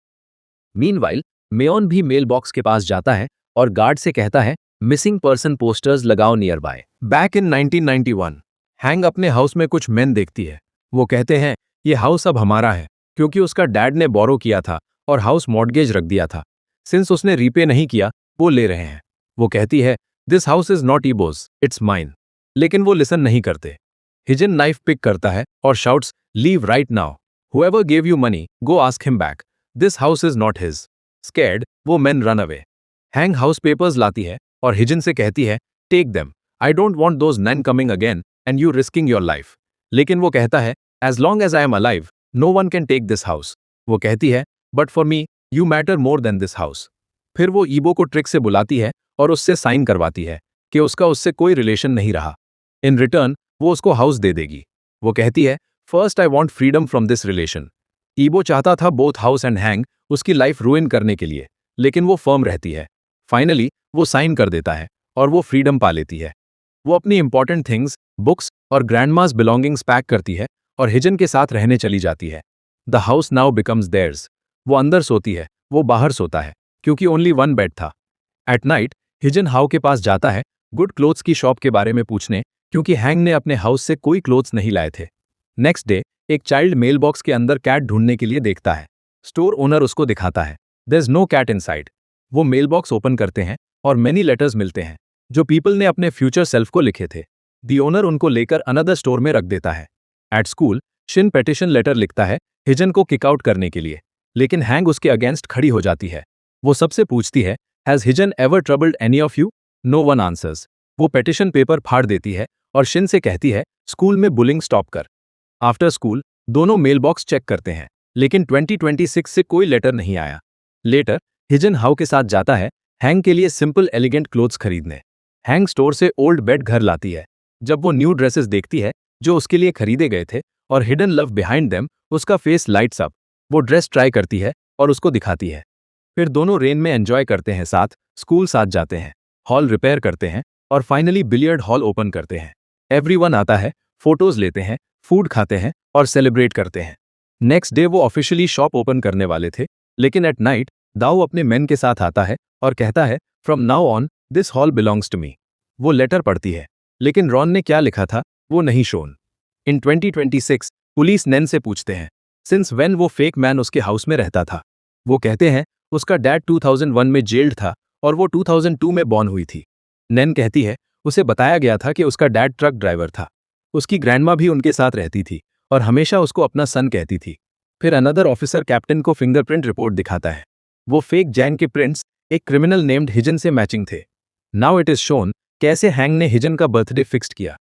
मीनवाइल मेयोन भी मेल बॉक्स के पास जाता है और गार्ड से कहता है, मिसिंग पर्सन पोस्टर्स लगाओ near by. Back in 1991 hang अपने हाउस में कुछ मेन देखती है। वो कहते हैं, ये हाउस अब हमारा है, क्योंकि उसका डैड ने बोरो किया था और हाउस मॉर्गेज रख दिया था। सिंस उसने रीपे नहीं किया, वो ले रहे हैं। वो कहती है, this house is not Eebo's, it's mine. लेकिन वो लिसन नहीं करते। हिजन नाइफ पिक करता है और shouts, leave right now. Whoever gave you money, go ask him back. This house is not his. Scared वो men run away. Hang house papers लाती है और हिजन से कहती है, take them. I don't want those men coming again and you risking your life. लेकिन वो कहता है, as long as I am alive, no one can take this house. वो कहती है, but for me you matter more than this house. फिर वो ईबो को ट्रिक से बुलाती है और उससे साइन करवाती है कि उसका उससे कोई रिलेशन नहीं रहा। इन रिटर्न वो उसको हाउस दे देगी। वो कहती है, first I want freedom from this relation. Eebo चाहता था बोथ हाउस एंड हैंग उसकी लाइफ रूइन करने के लिए, लेकिन वो फर्म रहती है। फाइनली वो साइन कर देता है और वो फ्रीडम पा लेती है। वो अपनी इंपॉर्टेंट थिंग्स, बुक्स और ग्रैंडमास बिलोंगिंग्स पैक करती है और हिजन के साथ रहने चली जाती है। The house now becomes theirs. वो अंदर सोती है, वो बाहर सोता है, क्योंकि ओनली वन बेड था। एट नाइट हिजन हाउ के पास जाता है गुड क्लोथ्स की शॉप के बारे में पूछने, क्योंकि हैंग ने अपने हाउस से कोई क्लोथ्स नहीं लाए थे। नेक्स्ट डे एक चाइल्ड मेल बॉक्स के अंदर कैट ढूंढने के लिए देखता है। स्टोर ओनर उसको दिखाता है, there is no cat inside. वो मेल बॉक्स ओपन करते हैं और मेनी लेटर्स मिलते हैं जो पीपल ने अपने फ्यूचर सेल्फ को लिखे थे। दी ओनर उनको लेकर अनदर स्टोर में रख देता है। At school Shin petition letter लिखता है हिजन को किक आउट करने के लिए, लेकिन हैंग उसके अगेंस्ट खड़ी हो जाती है। वो सबसे पूछती है, has Heejun ever troubled any of you? No one answers. वो पेटिशन पेपर फाड़ देती है और शिन से कहती है, स्कूल में बुलिंग स्टॉप कर। आफ्टर स्कूल दोनों मेल बॉक्स चेक करते हैं, लेकिन 2026 से कोई लेटर नहीं आया। लेटर हिजन हाउ के साथ जाता है हैंग के लिए सिंपल एलिगेंट क्लोथ्स खरीदने। हैंग स्टोर से ओल्ड बेड घर लाती है। जब वो न्यू ड्रेसेस देखती है जो उसके लिए खरीदे गए थे और हिडन लव बिहाइंड देम, उसका फेस लाइट्स अप। वो ड्रेस ट्राई करती है और उसको दिखाती है। फिर दोनों रेन में एंजॉय करते हैं साथ, स्कूल साथ जाते हैं, हॉल रिपेयर करते हैं और फाइनली बिलियर्ड हॉल ओपन करते हैं। एवरीवन आता है, फोटोज लेते हैं, फूड खाते हैं और सेलिब्रेट करते हैं। नेक्स्ट डे वो ऑफिशियली शॉप ओपन करने वाले थे, लेकिन एट नाइट दाऊ अपने मेन के साथ आता है और कहता है from now on this hall belongs to me. वो लेटर पढ़ती है, लेकिन रॉन ने क्या लिखा था वो नहीं शोन। इन 2026 पुलिस नैन से पूछते हैं सिंस व्हेन वो फेक मैन उसके हाउस में रहता था। वो कहते हैं उसका डैड 2001 में जेल्ड था और वो 2002 में बॉर्न हुई थी। नैन कहती है उसे बताया गया था कि उसका डैड ट्रक ड्राइवर था। उसकी ग्रैंडमा भी उनके साथ रहती थी और हमेशा उसको अपना सन कहती थी। फिर अनदर ऑफिसर कैप्टन को फिंगरप्रिंट रिपोर्ट दिखाता है। वो फेक जैंग के प्रिंट्स एक क्रिमिनल नेम्ड हिजन से मैचिंग थे। नाउ इट इज शोन कैसे हैंग ने हिजन का बर्थडे फिक्स्ड किया।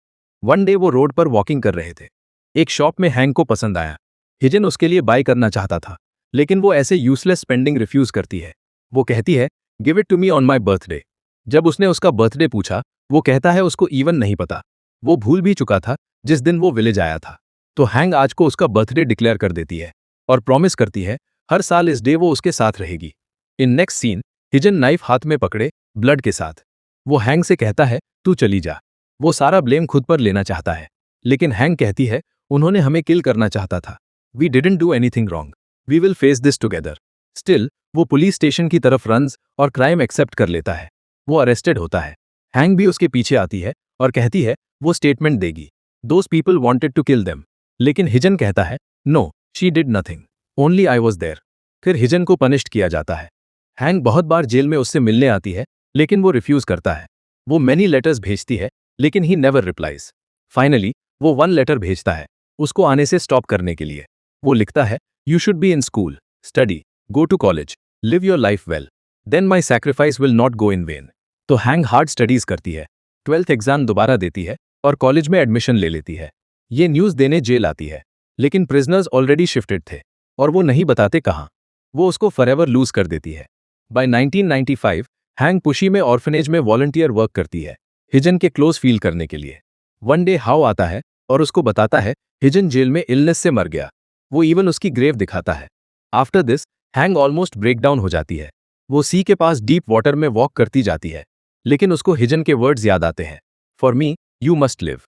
वन डे वो रोड पर वॉकिंग कर रहे थे। एक शॉप में हैंग को पसंद आया। हिजन उसके लिए बाय करना चाहता था, लेकिन वो ऐसे यूजलेस स्पेंडिंग रिफ्यूज करती है। वो कहती है give it to me on my birthday. जब उसने उसका बर्थडे पूछा, वो कहता है उसको इवन नहीं पता। वो भूल भी चुका था जिस दिन वो विलेज आया था। तो हैंग आज को उसका बर्थडे डिक्लेयर कर देती है और प्रॉमिस करती है हर साल इस डे वो उसके साथ रहेगी। इन नेक्स्ट सीन हिजन नाइफ हाथ में पकड़े ब्लड के साथ। वो हैंग से कहता है तू चली जा। वो सारा ब्लेम खुद पर लेना चाहता है, लेकिन हैंग कहती है उन्होंने हमें किल करना चाहता था। We didn't do anything wrong, we will face this together. Still वो पुलिस स्टेशन की तरफ रन्स और क्राइम एक्सेप्ट कर लेता है। वो अरेस्टेड होता है। हैंग भी उसके पीछे आती है और कहती है वो स्टेटमेंट देगी those people wanted to kill them. लेकिन हिजन कहता है no she did nothing, only I was there. फिर हिजन को पनिश्ड किया जाता है। हैंग बहुत बार जेल में उससे मिलने आती है, लेकिन वो रिफ्यूज करता है। वो मैनी लेटर्स भेजती है, लेकिन ही नेवर रिप्लाइज। फाइनली वो वन लेटर भेजता है उसको आने से स्टॉप करने के लिए। वो लिखता है you should be in school, study, go to college, live your life well, then my sacrifice will not go in vain. तो हैंग हार्ड स्टडीज करती है, 12th एग्जाम दोबारा देती है और कॉलेज में एडमिशन ले लेती है। ये न्यूज़ देने जेल आती है, लेकिन प्रिजनर्स ऑलरेडी शिफ्टेड थे और वो नहीं बताते कहाँ। वो उसको फॉरएवर लूज कर देती है। बाय 1995 हैंग पुशी में ऑर्फनेज में वॉलंटियर वर्क करती है, हिजन के क्लोज फील करने के लिए। वन डे हाउ आता है और उसको बताता है हिजन जेल में इलनेस से मर गया। वो इवन उसकी ग्रेव दिखाता है। After this hang almost breakdown हो जाती है। वो सी के पास डीप वाटर में वॉक करती जाती है, लेकिन उसको हिजन के वर्ड्स याद आते हैं for me you must live.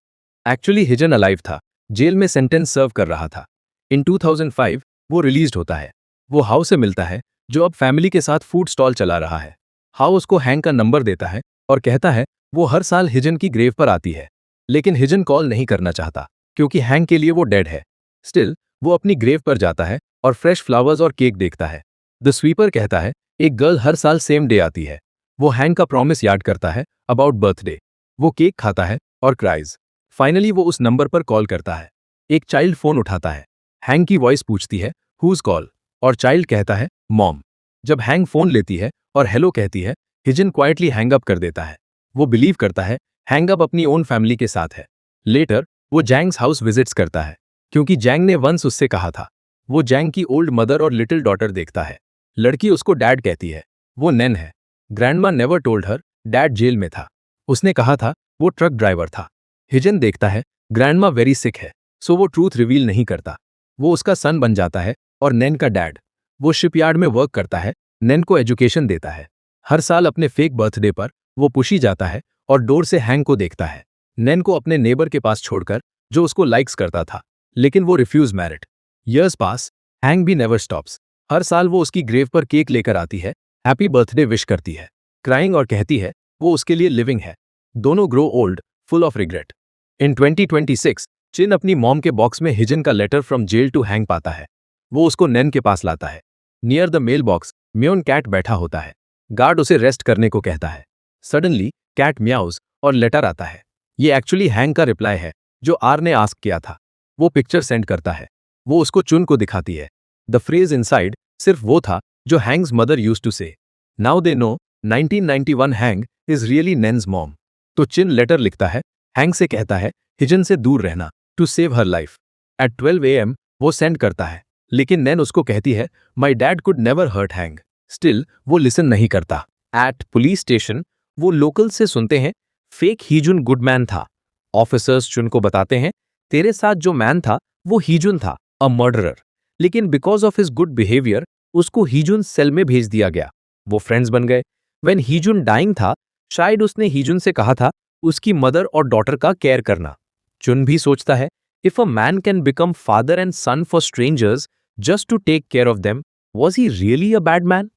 Actually Heejun alive था, जेल में सेंटेंस सर्व कर रहा था। इन 2005 वो रिलीज्ड होता है। वो हाउ से मिलता है जो अब फैमिली के साथ फूड स्टॉल चला रहा है। हाउ उसको हैंग का नंबर देता है और कहता है वो हर साल हिजन की ग्रेव पर आती है, लेकिन हिजन कॉल नहीं करना चाहता क्योंकि हैंग के लिए वो डेड है। स्टिल वो अपनी ग्रेव पर जाता है और फ्रेश फ्लावर्स और केक देखता है। द स्वीपर कहता है एक गर्ल हर साल सेम डे आती है। वो हैंग का प्रॉमिस याद करता है अबाउट बर्थडे। वो केक खाता है और क्राइज। फाइनली वो उस नंबर पर कॉल करता है। एक चाइल्ड फोन उठाता है। हैंग की वॉइस पूछती है हुज कॉल, और चाइल्ड कहता है मॉम। जब हैंग फोन लेती है और हेलो कहती है, हिजन क्वाइटली हैंग अप कर देता है। वो बिलीव करता है हैंग अप अपनी ओन फैमिली के साथ है। लेटर वो जैंग्स हाउस विजिट्स करता है क्योंकि जैंग ने वंस उससे कहा था। वो जैंग की ओल्ड मदर और लिटिल डॉटर देखता है। लड़की उसको डैड कहती है। वो नैन है। Grandma never told her dad jail में था। उसने कहा था वो ट्रक ड्राइवर था। हिजन देखता है ग्रैंडमा वेरी सिक है, सो वो ट्रूथ रिवील नहीं करता। वो उसका सन बन जाता है और नैन का डैड। वो शिपयार्ड में वर्क करता है, नैन को एजुकेशन देता है। हर साल अपने फेक बर्थडे पर वो पुशी जाता है और डोर से हैंग को देखता है, नैन को अपने नेबर के पास छोड़कर जो उसको लाइक्स करता था, लेकिन वो रिफ्यूज मैरिड। ईयर्स पास, हैंग भी नेवर स्टॉप्स। हर साल वो उसकी ग्रेव पर केक लेकर आती है, हैप्पी बर्थडे विश करती है, क्राइंग और कहती है वो उसके लिए लिविंग है। दोनों grow old, full of regret. In 2026 Chin अपनी मॉम के बॉक्स में हिजन का letter from jail to Hang पाता है। वो उसको नैन के पास लाता है। Near the mail box Myeon cat बैठा होता है। गार्ड उसे रेस्ट करने को कहता है। सडनली कैट म्याउज और लेटर आता है। ये एक्चुअली हैंग का रिप्लाई है जो आर ने आस्क किया था। वो पिक्चर सेंड करता है। वो उसको चुन को दिखाती है। द फ्रेज इनसाइड सिर्फ वो था जो Hang's mother use to say. Now they know 1991 Hang is really Nan's mom. तो चिन लेटर लिखता है, हैंग से कहता है हिजन से दूर रहना to save her life. At 12 AM वो सेंड करता है, लेकिन नैन उसको कहती है my dad could never hurt Hang. Still वो लिसन नहीं करता। एट पुलिस स्टेशन वो लोकल से सुनते हैं फेक हीजुन गुड मैन था। ऑफिसर्स चुन को बताते हैं तेरे साथ जो मैन था वो हीजुन था, अ मर्डरर। लेकिन because of his good behaviour उसको हीजुन सेल में भेज दिया गया। वो फ्रेंड्स बन गए। व्हेन हीजुन डाइंग था शायद उसने हीजुन से कहा था उसकी मदर और डॉटर का केयर करना। चुन भी सोचता है If a man can become father and son for strangers just to take care of them, was he really a bad man?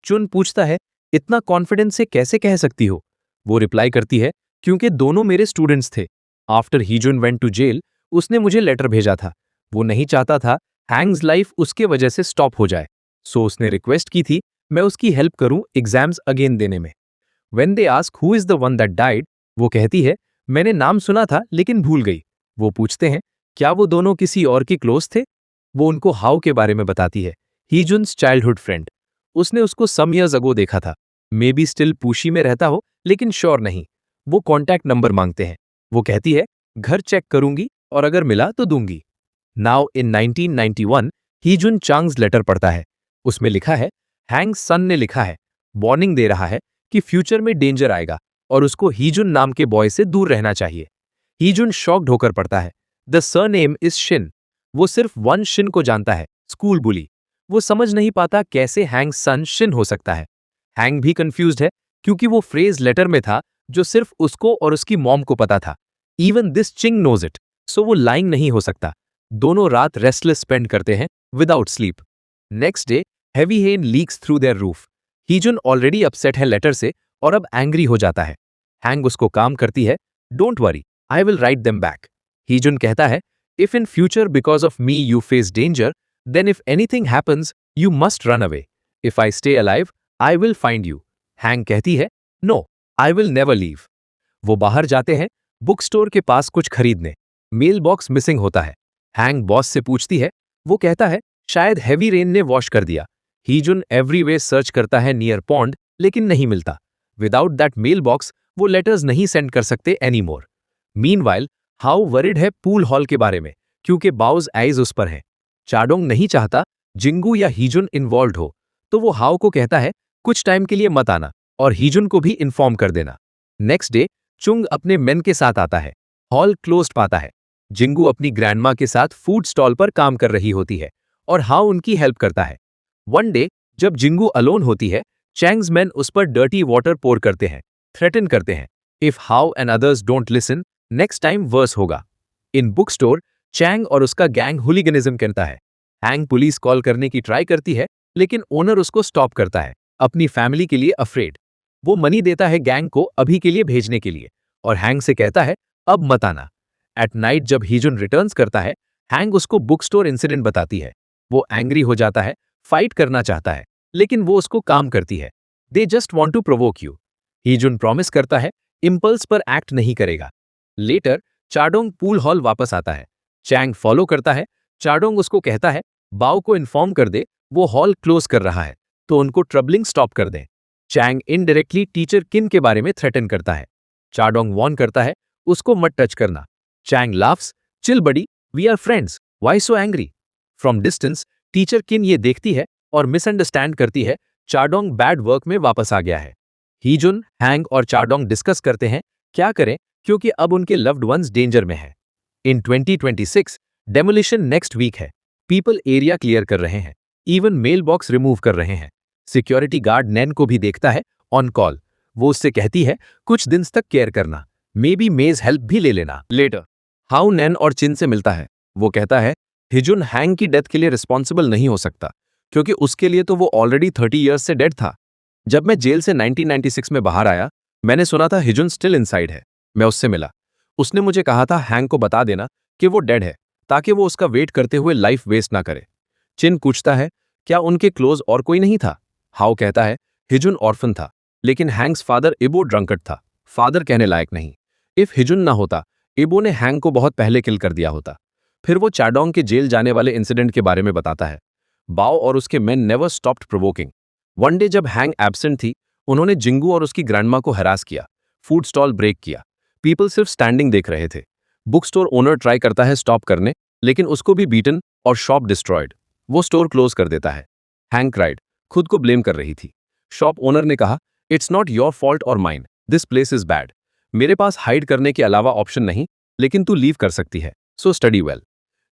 चुन पूछता है, इतना कॉन्फिडेंस से कैसे कह सकती हो? वो रिप्लाई करती है, क्योंकि दोनों मेरे स्टूडेंट्स थे। आफ्टर हीजुन वेंट टू जेल, उसने मुझे लेटर भेजा था। वो नहीं चाहता था हैंग्स लाइफ उसके वजह से स्टॉप हो जाए, सो उसने रिक्वेस्ट की थी मैं उसकी हेल्प करूं एग्जाम्स अगेन देने में। When they ask who is the one that died, वो कहती है मैंने नाम सुना था लेकिन भूल गई। वो पूछते हैं क्या वो दोनों किसी और की क्लोज थे? वो उनको हाउ के बारे में बताती है, हीजुन्स चाइल्डहुड फ्रेंड। उसने उसको सम ईयर्स अगो देखा था, मे बी स्टिल पूशी में रहता हो लेकिन श्योर नहीं। वो कॉन्टैक्ट नंबर मांगते हैं। वो कहती है घर चेक करूंगी और अगर मिला तो दूंगी। नाउ इन 1991 हीजुन चांग्स लेटर पढ़ता है। उसमें लिखा है हैंग सन ने लिखा है, वार्निंग दे रहा है कि फ्यूचर में डेंजर आएगा और उसको हीजुन नाम के बॉय से दूर रहना चाहिए। हीजुन शॉक्ड होकर पढ़ता है, द सरनेम इज शिन। वो सिर्फ वन शिन को जानता है, स्कूल बुली। वो समझ नहीं पाता कैसे हैंग सन शिन हो सकता है। हैंग भी कंफ्यूज्ड है क्योंकि वो फ्रेज लेटर में था जो सिर्फ उसको और उसकी मॉम को पता था। Even this Ching knows it, सो वो लाइंग नहीं हो सकता। दोनों रात रेस्टलेस स्पेंड करते हैं without sleep. Next day heavy rain leaks through their roof. Heejun already upset है लेटर से और अब एंग्री हो जाता है। हैंग उसको काम करती है, don't worry, I will write them back. Heejun कहता है if in future because of me you face danger, then if anything happens you must run away. If I stay alive I will find you. Hang कहती है no, I will never leave. वो बाहर जाते हैं book store के पास कुछ खरीदने। Mail box missing होता है। हैंग बॉस से पूछती है, वो कहता है शायद हैवी रेन ने वॉश कर दिया। हीजुन एवरीवे सर्च करता है नियर पॉन्ड लेकिन नहीं मिलता। विदाउट दैट मेल बॉक्स वो लेटर्स नहीं सेंड कर सकते any more. Meanwhile how worried है पूल हॉल के बारे में क्योंकि बाउज आइज उस पर है। चाडोंग नहीं चाहता जिंगू या हीजुन इन्वॉल्व हो, तो वो हाउ को कहता है कुछ टाइम के लिए मत आना और हीजुन को भी इन्फॉर्म कर देना। नेक्स्ट डे चुंग अपने मेन के साथ आता है। हॉल क्लोज्ड पाता है। जिंगू अपनी ग्रैंडमा के साथ फूड स्टॉल पर काम कर रही होती है और हाउ उनकी हेल्प करता है। वन डे जब जिंगू अलोन होती है, चैंग्स मैन उस पर डर्टी वाटर पोर करते हैं, थ्रेटन करते हैं, if Hau and others don't listen next time worse होगा। इन बुक स्टोर चैंग और उसका गैंग हुलिगनिज्म करता है। हैंग पुलिस कॉल करने की ट्राई करती है लेकिन ओनर उसको स्टॉप करता है, अपनी फैमिली के लिए अफ्रेड। वो मनी देता है गैंग को अभी के लिए भेजने के लिए और हैंग से कहता है अब मत आना। एट नाइट जब हीजुन रिटर्न्स करता है, हैंग उसको बुक स्टोर इंसिडेंट बताती है। वो एंग्री हो जाता है, फाइट करना चाहता है लेकिन वो उसको काम करती है। They just want to provoke you. Heejun promise करता है इम्पल्स पर एक्ट नहीं करेगा। लेटर चाडोंग पूल हॉल वापस आता है। चैंग फॉलो करता है। चाडोंग उसको कहता है बाओ को इन्फॉर्म कर दे वो हॉल क्लोज कर रहा है तो उनको ट्रबलिंग स्टॉप कर दें। चैंग इनडायरेक्टली टीचर किन के बारे में थ्रेटन करता है। चाडोंग वॉर्न करता है उसको मत टच करना। Chang laughs, chill buddy, we are friends, why so angry. From distance teacher किन ये देखती है और मिसअंडरस्टैंड करती है चाडोंग बैड वर्क में वापस आ गया है। हीजुन, हैंग और चाडोंग डिस्कस करते हैं क्या करें क्योंकि अब उनके लव्ड वंस डेंजर में है। इन 2026 डेमोलिशन नेक्स्ट वीक है। पीपल एरिया क्लियर कर रहे हैं, इवन मेल बॉक्स रिमूव कर रहे हैं। सिक्योरिटी गार्ड नैन को भी देखता है ऑन कॉल। वो उससे कहती है कुछ दिन तक केयर करना, मे बी मेज हेल्प भी ले लेना। लेटर हाउ नैन और चिन से मिलता है। वो कहता है हिजुन हैंग की डेथ के लिए रिस्पॉन्सिबल नहीं हो सकता क्योंकि उसके लिए तो वो ऑलरेडी 30 ईयर्स से डेड था। जब मैं जेल से 1996 में बाहर आया, मैंने सुना था हिजुन स्टिल इनसाइड है। मैं उससे मिला। उसने मुझे कहा था हैंग को बता देना कि वो डेड है ताकि वो उसका वेट करते हुए लाइफ वेस्ट ना करे। चिन पूछता है क्या उनके क्लोज और कोई नहीं था। हाउ कहता है हिजुन ऑर्फन था लेकिन हैंग्स फादर इबो ड्रंकट था, फादर कहने लायक नहीं। इफ हिजुन ना होता, इबो ने हैंग को बहुत पहले किल कर दिया होता। फिर वो चाडोंग के जेल जाने वाले इंसिडेंट के बारे में बताता है। बाओ और उसके main never stopped provoking. One day जब हैंग एब्सेंट थी, उन्होंने जिंगू और उसकी ग्रैंडमा को हरास किया, फूड स्टॉल ब्रेक किया। पीपल सिर्फ स्टैंडिंग देख रहे थे। बुक स्टोर ओनर ट्राई करता है स्टॉप करने लेकिन उसको भी बीटन और शॉप डिस्ट्रॉयड। वो स्टोर क्लोज कर देता है। हैंग क्राइड, खुद को ब्लेम कर रही थी। शॉप ओनर ने कहा इट्स नॉट योर फॉल्ट और mine, this place is bad. मेरे पास हाइड करने के अलावा ऑप्शन नहीं, लेकिन तू लीव कर सकती है, सो स्टडी वेल।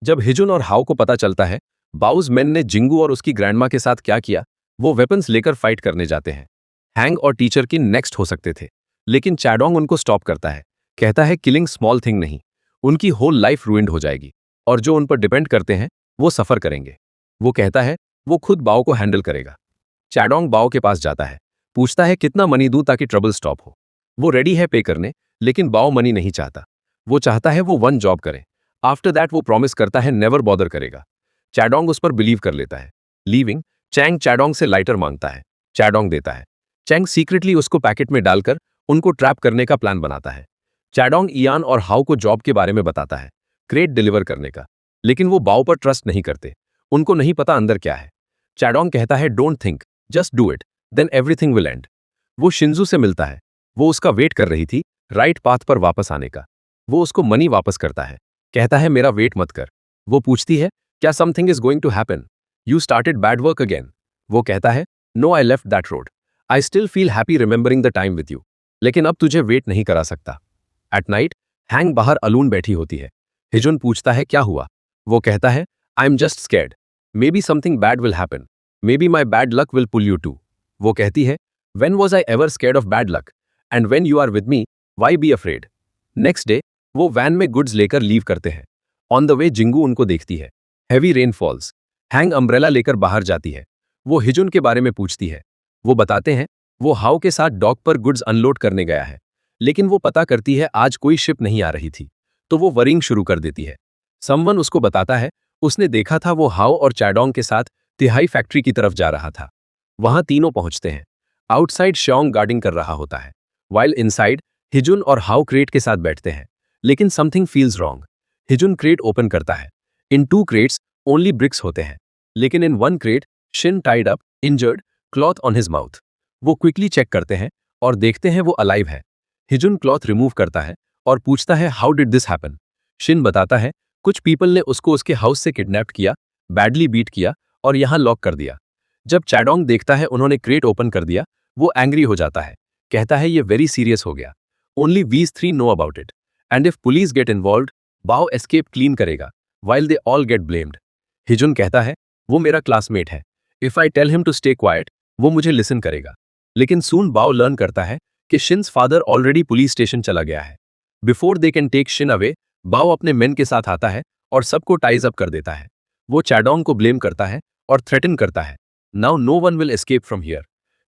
जब हिजुन और हाउ को पता चलता है बाउज मेन ने जिंगू और उसकी ग्रैंडमा के साथ क्या किया, वो वेपन्स लेकर फाइट करने जाते हैं। हैंग और टीचर की नेक्स्ट हो सकते थे लेकिन चाडोंग उनको स्टॉप करता है, कहता है किलिंग स्मॉल थिंग नहीं, उनकी होल लाइफ रूइंड हो जाएगी और जो उन पर डिपेंड करते हैं वो सफर करेंगे। वो कहता है वो खुद बाओ को हैंडल करेगा। चैडोंग बाओ के पास जाता है, पूछता है कितना मनी दूं ताकि ट्रबल स्टॉप हो। वो रेडी है पे करने, लेकिन बाओ मनी नहीं चाहता। वो चाहता है वो वन जॉब करे। आफ्टर दैट वो प्रॉमिस करता है नेवर बॉदर करेगा। चैडोंग उस पर बिलीव कर लेता है। लीविंग, चैंग चैडोंग से लाइटर मांगता है। चैडोंग देता है। चैंग सीक्रेटली उसको पैकेट में डालकर उनको ट्रैप करने का प्लान बनाता है। चैडोंग इयान और हाउ को जॉब के बारे में बताता है, क्रेट डिलीवर करने का, लेकिन वो बाओ पर ट्रस्ट नहीं करते। उनको नहीं पता अंदर क्या है। चैडोंग कहता है don't think, just do it, then everything will end. वो शिंजू से मिलता है। वो उसका वेट कर रही थी राइट पाथ पर वापस आने का। वो उसको मनी वापस करता है, कहता है मेरा वेट मत कर। वो पूछती है क्या something is going to happen, you started bad work again. वो कहता है no I left that road, I still feel happy remembering the time with you, लेकिन अब तुझे वेट नहीं करा सकता। एट नाइट हैंग बाहर अलोन बैठी होती है। हिजुन पूछता है क्या हुआ। वो कहता है I am just scared, maybe something bad will happen, maybe my bad luck will pull you too. वो कहती है when was I ever scared of bad luck, and when you are with me why be afraid. Next day वो van में goods लेकर leave करते हैं। On the way Jingu उनको देखती है। Heavy rain falls. Hang umbrella लेकर बाहर जाती है। वो हिजुन के बारे में पूछती है। वो बताते हैं वो हाउ के साथ डॉक पर गुड्स अनलोड करने गया है, लेकिन वो पता करती है आज कोई शिप नहीं आ रही थी, तो वो वरिंग शुरू कर देती है। समवन उसको बताता है उसने देखा था वो हाउ और चैडोंग के साथ तिहाई फैक्ट्री की तरफ जा रहा था। वहां तीनों पहुंचते हैं। आउटसाइड श्योंग गार्डिंग कर रहा होता है, वाइल इनसाइड हिजुन और हाउ क्रेट के साथ बैठते हैं। लेकिन something feels wrong. Heejun crate open करता है। इन 2 क्रेट्स ओनली ब्रिक्स होते हैं, लेकिन इन 1 crate Shin tied up, injured, cloth on his mouth. वो क्विकली चेक करते हैं और देखते हैं वो अलाइव है। हिजुन क्लॉथ रिमूव करता है और पूछता है how did this happen. Shin बताता है कुछ पीपल ने उसको उसके हाउस से किडनैप किया, बैडली बीट किया और यहां लॉक कर दिया। जब चैडोंग देखता है उन्होंने क्रेट ओपन कर दिया, वो एंग्री हो जाता है। कहता है ये वेरी सीरियस हो गया, only these 3 know about it, and if police get involved Bao escape clean करेगा, while they all get blamed. Heejun कहता है वो मेरा क्लासमेट है, if I tell him to stay quiet वो मुझे लिसन करेगा। लेकिन सून बाओ लर्न करता है कि Shin's father already police station चला गया है। Before they can take Shin away, Bao अपने मेन के साथ आता है और सबको टाइज अप कर देता है। वो चैडोंग को ब्लेम करता है और थ्रेटन करता है, now no one will escape from here.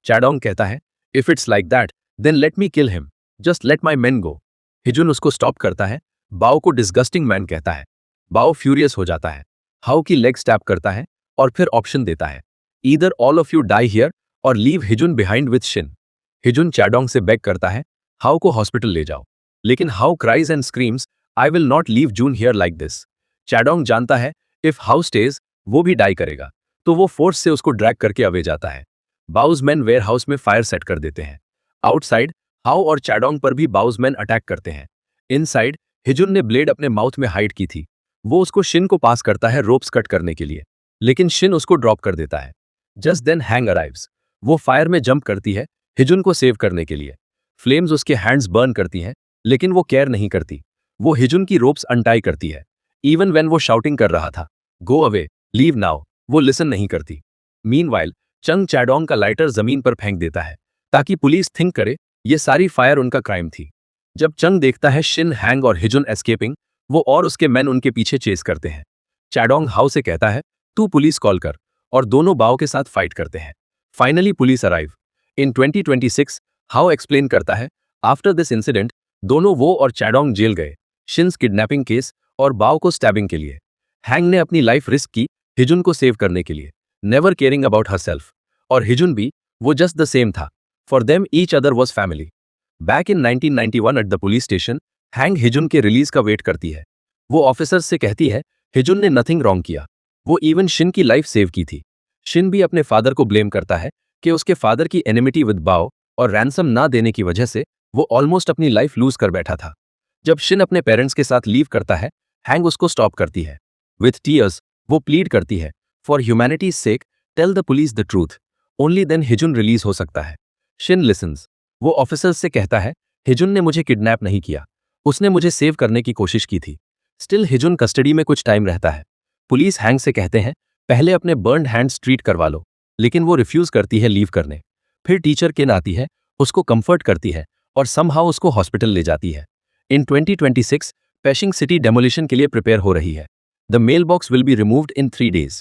Chaedong कहता है if it's like that then let me kill him, just let my men go. Heejun उसको स्टॉप करता है। बाओ को डिस्गस्टिंग मैन कहता है। बाओ फ्यूरियस हो जाता है, हाउ की लेग स्टैप करता है और फिर ऑप्शन देता है, either all of you die here और leave Heejun behind with Shin. Heejun Chaedong से बेग करता है हाउ को हॉस्पिटल ले जाओ, लेकिन Hau cries and screams I will not leave June here like this. Chaedong जानता है इफ हाउ स्टेज वो भी डाई करेगा, तो वो फोर्स से उसको ड्रैग करके अवे जाता है। बाउज मैन वेयर हाउस में फायर सेट कर देते हैं। आउटसाइड हाउ और चैडोंग पर भी बाउज मैन अटैक करते हैं। इनसाइड हिजुन ने ब्लेड अपने माउथ में हाइड की थी। वो उसको शिन को पास करता है रोप्स कट करने के लिए, लेकिन शिन उसको ड्रॉप कर देता है। Just then Hang arrives. वो फायर में जंप करती है हिजुन को सेव करने के लिए। फ्लेम्स उसके हैंड्स बर्न करती हैं, लेकिन वो केयर नहीं करती। वो हिजुन की रोप्स अनटाई करती है। इवन व्हेन वो शाउटिंग कर रहा था गो अवे, लीव नाउ, वो लिसन नहीं करती। मीनवाइल चंग चैडोंग का लाइटर जमीन पर फेंक देता है ताकि पुलिस थिंक करे ये सारी फायर उनका क्राइम थी। जब चंग देखता है शिन, हैंग और हिजुन एस्केपिंग, वो और उसके मैन उनके पीछे चेस करते हैं। चैडोंग हाउ से कहता है तू पुलिस कॉल कर, और दोनों बाओ के साथ फाइट करते हैं। Finally police arrive. In 2026 how explain करता है आफ्टर दिस इंसिडेंट दोनों वो और चैडोंग जेल गए, शिन्स किडनैपिंग केस और बाओ को स्टैबिंग के लिए। हैंग ने अपनी लाइफ रिस्क की हिजुन को सेव करने के लिए, नेवर केयरिंग अबाउट हरसेल्फ। और हिजुन भी, वो जस्ट द सेम था। For them each other was family. Back in 1991 at the police station Hang Heejun के रिलीज का वेट करती है। वो ऑफिसर्स से कहती है हिजुन ने नथिंग रॉन्ग किया, वो इवन शिन की लाइफ सेव की थी। शिन भी अपने फादर को ब्लेम करता है कि उसके फादर की एनिमिटी विद बाओ और रैंसम ना देने की वजह से वो ऑलमोस्ट अपनी लाइफ लूज कर बैठा था। जब शिन अपने पेरेंट्स के साथ लीव करता है, हैंग उसको स्टॉप करती है। विथ टीयर्स वो प्लीड करती है for humanity's sake tell the police the truth, only then Heejun release हो सकता है। Shin lessons. वो ऑफिसर्स से कहता है हिजुन ने मुझे किडनैप नहीं किया, उसने मुझे सेव करने की कोशिश की थी। स्टिल हिजुन कस्टडी में कुछ टाइम रहता है। पुलिस हैंग से कहते हैं पहले अपने बर्न्ड हैंड्स ट्रीट करवा लो, लेकिन वो रिफ्यूज करती है लीव करने। फिर टीचर केन आती है, उसको कंफर्ट करती है और समहाउ उसको हॉस्पिटल ले जाती है। इन 2026 पेशिंग सिटी डेमोलिशन के लिए प्रिपेयर हो रही है। The mail box will be removed in 3 days।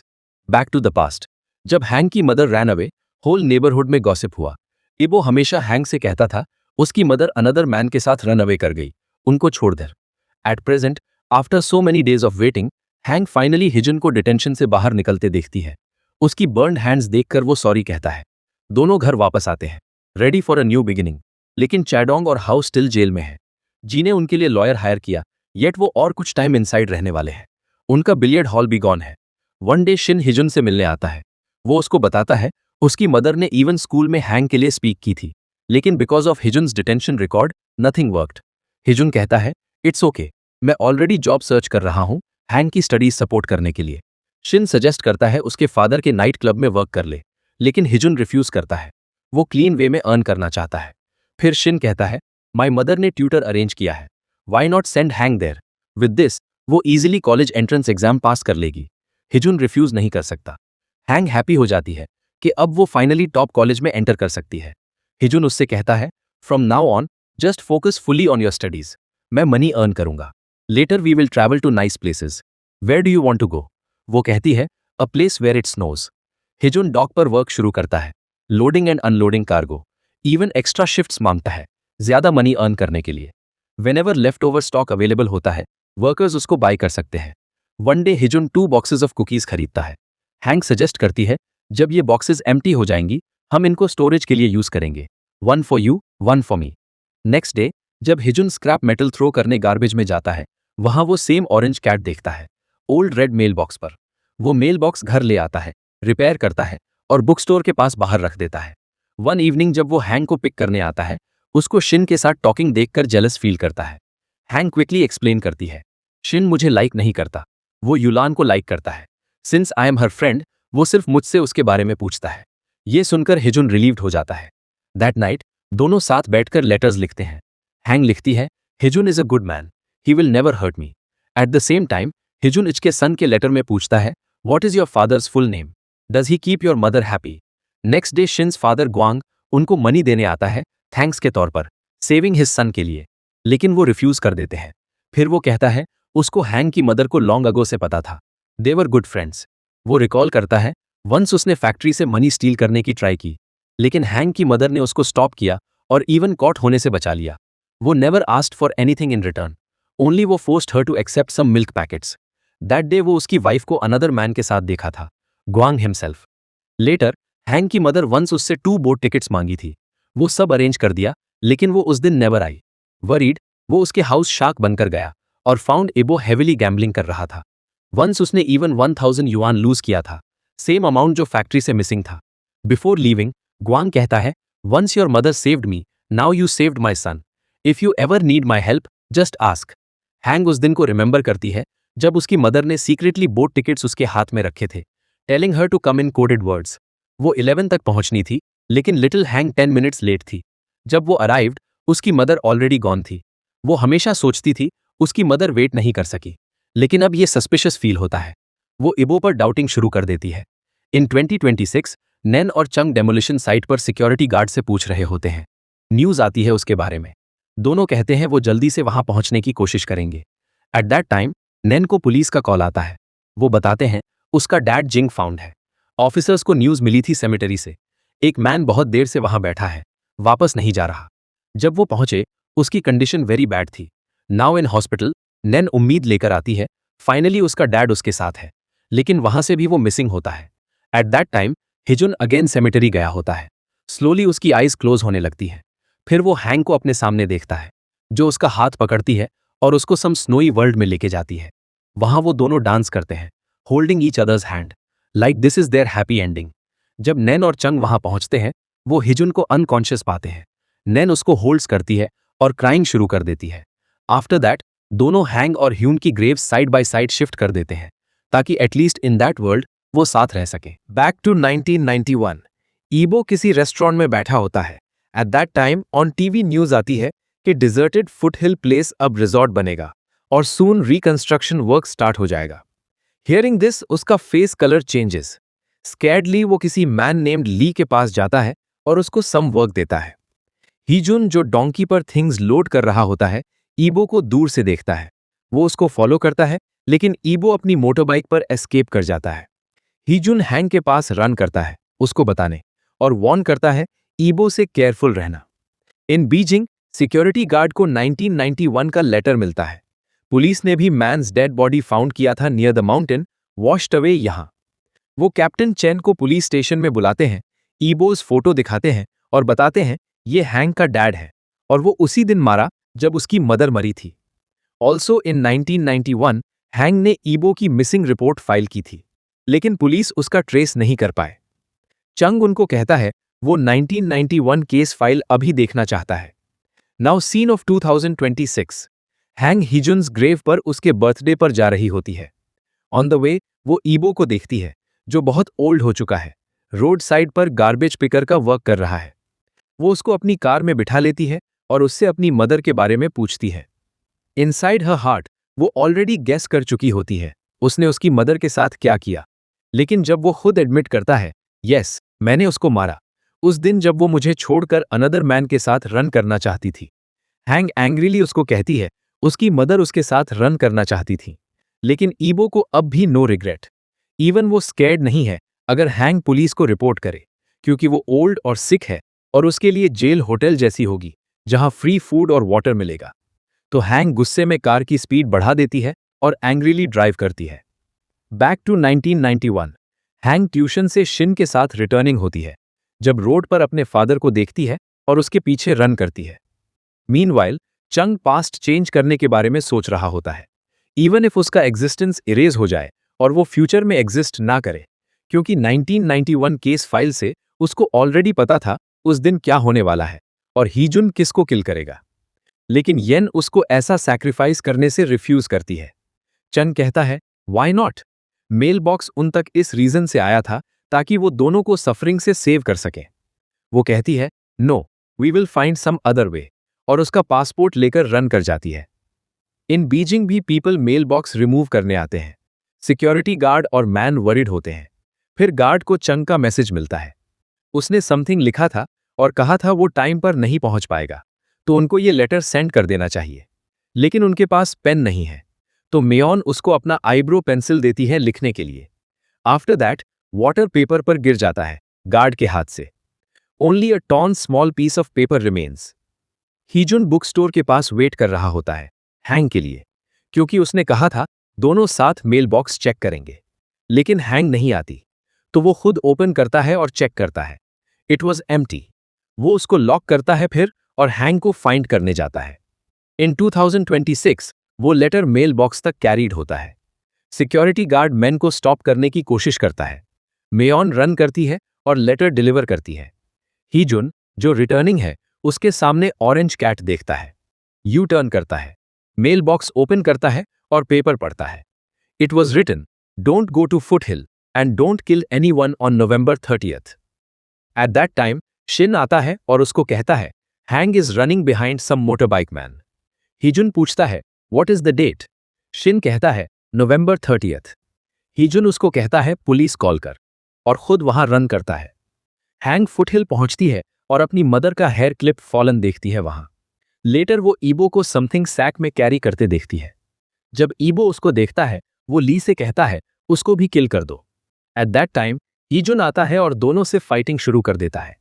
Back to the past. जब हैंक की mother ran away, whole neighbourhood में गॉसिप हुआ। इबो हमेशा हैंक से कहता था उसकी मदर अनदर मैन के साथ रन अवे कर गई, उनको छोड़ दे। At present, after so many days of waiting, Hank finally Heejun को डिटेंशन से बाहर निकलते देखती है। उसकी बर्न्ड हैंड्स देखकर वो सॉरी कहता है। दोनों घर वापस आते हैं, ready for a new beginning. लेकिन चैडोंग और हाउ स्टिल जेल में है। जी ने उनके लिए लॉयर हायर किया, येट वो और कुछ टाइम इनसाइड रहने वाले हैं। उनका बिलियर्ड हॉल भी गॉन है। वन डे शिन हिजुन से मिलने आता है। वो उसको बताता है उसकी मदर ने इवन स्कूल में हैंग के लिए स्पीक की थी, लेकिन because of Heejun's detention record nothing worked. Heejun कहता है इट्स ओके, मैं ऑलरेडी जॉब सर्च कर रहा हूं हैंग की स्टडीज सपोर्ट करने के लिए। शिन सजेस्ट करता है उसके फादर के नाइट क्लब में वर्क कर ले, लेकिन हिजुन रिफ्यूज करता है। वो क्लीन वे में अर्न करना चाहता है। फिर शिन कहता है माई मदर ने ट्यूटर अरेंज किया है, why not send Hang there. With this वो easily college entrance exam pass कर लेगी। हिजुन रिफ्यूज नहीं कर सकता। हैंग हैप्पी हो जाती है कि अब वो फाइनली टॉप कॉलेज में एंटर कर सकती है। हिजुन उससे कहता है from now on just focus fully on your studies, मैं मनी अर्न करूंगा। Later we will travel to nice places, where do you want to go. वो कहती है a place where it snows. Heejun dock पर work शुरू करता है, loading and unloading cargo, even extra shifts मांगता है ज्यादा मनी अर्न करने के लिए। Whenever left over stock available होता है, वर्कर्स उसको बाय कर सकते हैं। One day Heejun 2 boxes of cookies खरीदता है। हैंक सजेस्ट करती है जब ये बॉक्सेस एम्प्टी हो जाएंगी हम इनको स्टोरेज के लिए यूज करेंगे, 1 for you 1 for me. Next day जब हिजुन स्क्रैप मेटल थ्रो करने गार्बेज में जाता है, वहां वो सेम ऑरेंज कैट देखता है ओल्ड रेड मेल बॉक्स पर। वो मेल बॉक्स घर ले आता है, रिपेयर करता है और बुक स्टोर के पास बाहर रख देता है। वन इवनिंग जब वो हैंक को पिक करने आता है, उसको शिन के साथ टॉकिंग देखकर जेलस फील करता है। हैंक क्विकली एक्सप्लेन करती है शिन मुझे लाइक नहीं करता, वो युलान को लाइक करता है। Since I am her friend, वो सिर्फ मुझसे उसके बारे में पूछता है। ये सुनकर हिजुन रिलीव्ड हो जाता है। दैट नाइट दोनों साथ बैठकर लेटर्स लिखते हैं। हैंग लिखती है Heejun is a good man, he will never hurt me. At the same time Heejun इसके सन के लेटर में पूछता है what is your father's full name, does he keep your mother happy. Next day Shin's father Gwang उनको money देने आता है thanks के तौर पर, सेविंग हिज सन के लिए, लेकिन वो रिफ्यूज कर देते हैं। फिर वो कहता है उसको हैंग की मदर को लॉन्ग अगो से पता था, दे वर गुड फ्रेंड्स। वो रिकॉल करता है वंस उसने फैक्ट्री से मनी स्टील करने की ट्राई की, लेकिन हैंग की मदर ने उसको स्टॉप किया और इवन कॉट होने से बचा लिया। वो never asked for anything in return, only वो forced her to accept some milk packets. That day वो उसकी वाइफ को अनदर मैन के साथ देखा था, ग्वांग हिमसेल्फ। लेटर हैंग की मदर वंस उससे 2 बोट टिकट्स मांगी थी, वो सब अरेंज कर दिया, लेकिन वो उस दिन नेवर आई। वरीड वो उसके हाउस शार्क बनकर गया और फाउंड इबो हेविली गैम्बलिंग कर रहा था। वंस उसने इवन 1000 युआन लूज किया था, सेम अमाउंट जो फैक्ट्री से मिसिंग था। बिफोर लीविंग ग्वांग कहता है once your mother saved me, now you saved my son, if you ever need my help just ask. Hang उस दिन को रिमेंबर करती है जब उसकी मदर ने सीक्रेटली बोट टिकट्स उसके हाथ में रखे थे, telling her to come in coded words. वो 11 तक पहुंचनी थी, लेकिन लिटिल हैंग 10 मिनट्स लेट थी। जब वो अराइव्ड उसकी मदर ऑलरेडी गॉन थी। वो हमेशा सोचती थी उसकी मदर वेट नहीं कर सकी, लेकिन अब ये सस्पिशियस फील होता है। वो इबो पर डाउटिंग शुरू कर देती है। इन 2026 नैन और चंग डेमोलिशन साइट पर सिक्योरिटी गार्ड से पूछ रहे होते हैं। न्यूज आती है उसके बारे में। दोनों कहते हैं वो जल्दी से वहां पहुंचने की कोशिश करेंगे। एट दैट टाइम नैन को पुलिस का कॉल आता है। वो बताते हैं उसका डैड जिंग फाउंड है। ऑफिसर्स को न्यूज मिली थी सेमेटरी से, एक मैन बहुत देर से वहां बैठा है, वापस नहीं जा रहा। जब वो पहुंचे उसकी कंडीशन वेरी बैड थी, नाउ इन हॉस्पिटल। नैन उम्मीद लेकर आती है फाइनली उसका डैड उसके साथ है, लेकिन वहां से भी वो मिसिंग होता है। At that time Heejun again cemetery गया होता है। स्लोली उसकी आईज क्लोज होने लगती है। फिर वो हैंग को अपने सामने देखता है, जो उसका हाथ पकड़ती है और उसको सम स्नोई वर्ल्ड में लेके जाती है। वहां वो दोनों डांस करते हैं, holding each others hand, like this is their happy ending. जब नैन और चंग वहां पहुंचते हैं, वो हिजुन को अनकॉन्शियस पाते हैं। नैन उसको होल्ड्स करती है और क्राइंग शुरू कर देती है। आफ्टर दैट दोनों हैंग और ह्यून की grave side by side shift कर देते हैं, ताकि एटलीस्ट इन दैट वर्ल्ड वो साथ रह सके। Back to 1991। ईबो किसी रेस्टोरेंट में बैठा होता है। At that time on TV news आती है कि डिजर्टेड फुटहिल प्लेस अब रिजॉर्ट बनेगा और सून रिकंस्ट्रक्शन वर्क स्टार्ट हो जाएगा। हियरिंग दिस उसका फेस कलर चेंजेस। स्कैर्डली वो किसी मैन नेम्ड ली के पास जाता है और उसको सम वर्क देता है। हिजुन जो डोंकी पर थिंग्स लोड कर रहा होता है, ईबो को दूर से देखता है। वो उसको फॉलो करता है, लेकिन ईबो अपनी मोटरबाइक पर एस्केप कर जाता है। हीजुन हैंग के पास रन करता है उसको बताने और वार्न करता है ईबो से केयरफुल रहना। इन बीजिंग सिक्योरिटी गार्ड को 1991 का लेटर मिलता है। पुलिस ने भी मैन्स डेड बॉडी फाउंड किया था near the mountain, washed away यहां। वो कैप्टन चेन को पुलिस स्टेशन में बुलाते हैं, ईबोज फोटो दिखाते हैं और बताते हैं ये हैंग का डैड है और वो उसी दिन मारा जब उसकी मदर मरी थी। ऑल्सो इन 1991 हैंग ने ईबो की मिसिंग रिपोर्ट फाइल की थी, लेकिन पुलिस उसका ट्रेस नहीं कर पाए। चंग उनको कहता है वो 1991 केस फाइल अभी देखना चाहता है। Now scene of 2026। Hang Heejun's grave पर उसके बर्थडे पर जा रही होती है। ऑन द वे वो ईबो को देखती है जो बहुत ओल्ड हो चुका है, रोड साइड पर गार्बेज पिकर का वर्क कर रहा है। वो उसको अपनी कार में बिठा लेती है और उससे अपनी मदर के बारे में पूछती है। इनसाइड हर हार्ट वो ऑलरेडी गेस कर चुकी होती है उसने उसकी मदर के साथ क्या किया, लेकिन जब वो खुद एडमिट करता है यस मैंने उसको मारा, उस दिन जब वो मुझे छोड़कर अनदर मैन के साथ रन करना चाहती थी। हैंग एंग्रीली उसको कहती है उसकी मदर उसके साथ रन करना चाहती थी, लेकिन ईबो को अब भी नो रिग्रेट। इवन वो स्कैर्ड नहीं है अगर हैंग पुलिस को रिपोर्ट करे, क्योंकि वो ओल्ड और सिक है और उसके लिए जेल होटल जैसी होगी जहां फ्री फूड और वाटर मिलेगा। तो हैंग गुस्से में कार की स्पीड बढ़ा देती है और एंग्रीली ड्राइव करती है। Back to 1991। हैंग ट्यूशन से शिन के साथ रिटर्निंग होती है जब रोड पर अपने फादर को देखती है और उसके पीछे रन करती है। मीनवाइल चंग पास्ट चेंज करने के बारे में सोच रहा होता है, इवन इफ उसका एग्जिस्टेंस इरेज हो जाए और वो फ्यूचर में एग्जिस्ट ना करे, क्योंकि 1991 केस फाइल से उसको ऑलरेडी पता था उस दिन क्या होने वाला है और हीजुन किसको किल करेगा। लेकिन येन उसको ऐसा सैक्रिफाइस करने से रिफ्यूज करती है। चंग कहता है व्हाई नॉट। मेल बॉक्स उन तक इस रीजन से आया था ताकि वो दोनों को सफरिंग से सेव कर सके। वो कहती है no we will find some other way और उसका पासपोर्ट लेकर रन कर जाती है। इन बीजिंग भी पीपल मेल बॉक्स रिमूव करने आते हैं। सिक्योरिटी गार्ड और मैन वरिड होते हैं। फिर गार्ड को चंग का मैसेज मिलता है। उसने समथिंग लिखा था और कहा था वो टाइम पर नहीं पहुंच पाएगा, तो उनको ये लेटर सेंड कर देना चाहिए, लेकिन उनके पास पेन नहीं है, तो मेयॉन उसको अपना आईब्रो पेंसिल देती है लिखने के लिए। आफ्टर दैट वाटर पेपर पर गिर जाता है गार्ड के हाथ से। Only a torn small piece of paper remains. Heejun book store के पास वेट कर रहा होता है हैंग के लिए, क्योंकि उसने कहा था दोनों साथ मेल बॉक्स चेक करेंगे, लेकिन हैंग नहीं आती, तो वो खुद ओपन करता है और चेक करता है। It was empty. वो उसको लॉक करता है फिर और हैंग को फाइंड करने जाता है। इन 2026 वो लेटर मेल बॉक्स तक कैरीड होता है। सिक्योरिटी गार्ड मैन को स्टॉप करने की कोशिश करता है। मेयॉन रन करती है और लेटर डिलीवर करती है। हीजुन जो रिटर्निंग है उसके सामने ऑरेंज कैट देखता है, यू टर्न करता है, मेल बॉक्स ओपन करता है और पेपर पढ़ता है। It was written don't go to Foothill and don't kill anyone on November 30th। At that time Shin आता है और उसको कहता है Hang is running behind some motorbike man. Heejun पूछता है what is the date. Shin कहता है November 30th। हीजुन उसको कहता है पुलिस कॉल कर और खुद वहां रन करता है। हैंग फुटहिल पहुंचती है और अपनी मदर का हेयर क्लिप फॉलन देखती है वहां। लेटर वो ईबो को समथिंग सैक में कैरी करते देखती है। जब ईबो उसको देखता है वो ली से कहता है उसको भी किल कर दो। एट दैट टाइम हीजुन आता है और दोनों से फाइटिंग शुरू कर देता है।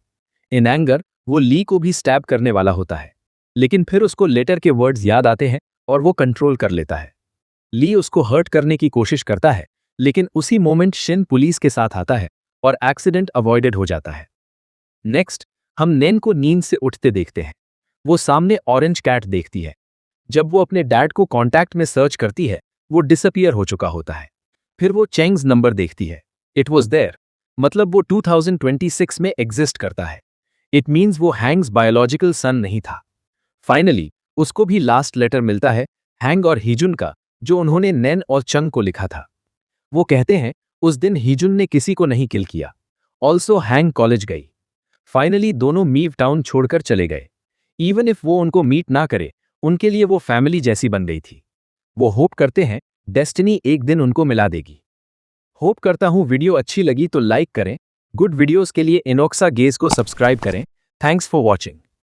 इन एंगर वो ली को भी स्टैब करने वाला होता है, लेकिन फिर उसको लेटर के वर्ड्स याद आते हैं और वो कंट्रोल कर लेता है। ली उसको हर्ट करने की कोशिश करता है, लेकिन उसी मोमेंट शिन पुलिस के साथ आता है और एक्सीडेंट अवॉइडेड हो जाता है। नेक्स्ट हम नेन को नींद से उठते देखते हैं। वो सामने ऑरेंज कैट देखती है। जब वो अपने डैड को कॉन्टैक्ट में सर्च करती है वो डिसअपियर हो चुका होता है। फिर वो चेंग्स नंबर देखती है। इट वॉज देयर, मतलब वो 2026 में एग्जिस्ट करता है। इट मीन्स वो हैंग्स बायोलॉजिकल सन नहीं था। फाइनली उसको भी लास्ट लेटर मिलता है हैंग और हीजुन का, जो उन्होंने नैन और चंग को लिखा था। वो कहते हैं उस दिन हीजुन ने किसी को नहीं किल किया। ऑल्सो हैंग कॉलेज गई। फाइनली दोनों मीव टाउन छोड़कर चले गए। इवन इफ वो उनको मीट ना करे, उनके लिए वो फैमिली जैसी बन गई थी। वो होप करते हैं डेस्टिनी एक दिन उनको मिला देगी। होप करता हूं वीडियो अच्छी लगी तो लाइक करें। गुड वीडियोस के लिए इनोक्सा गेज को सब्सक्राइब करें। Thanks for watching.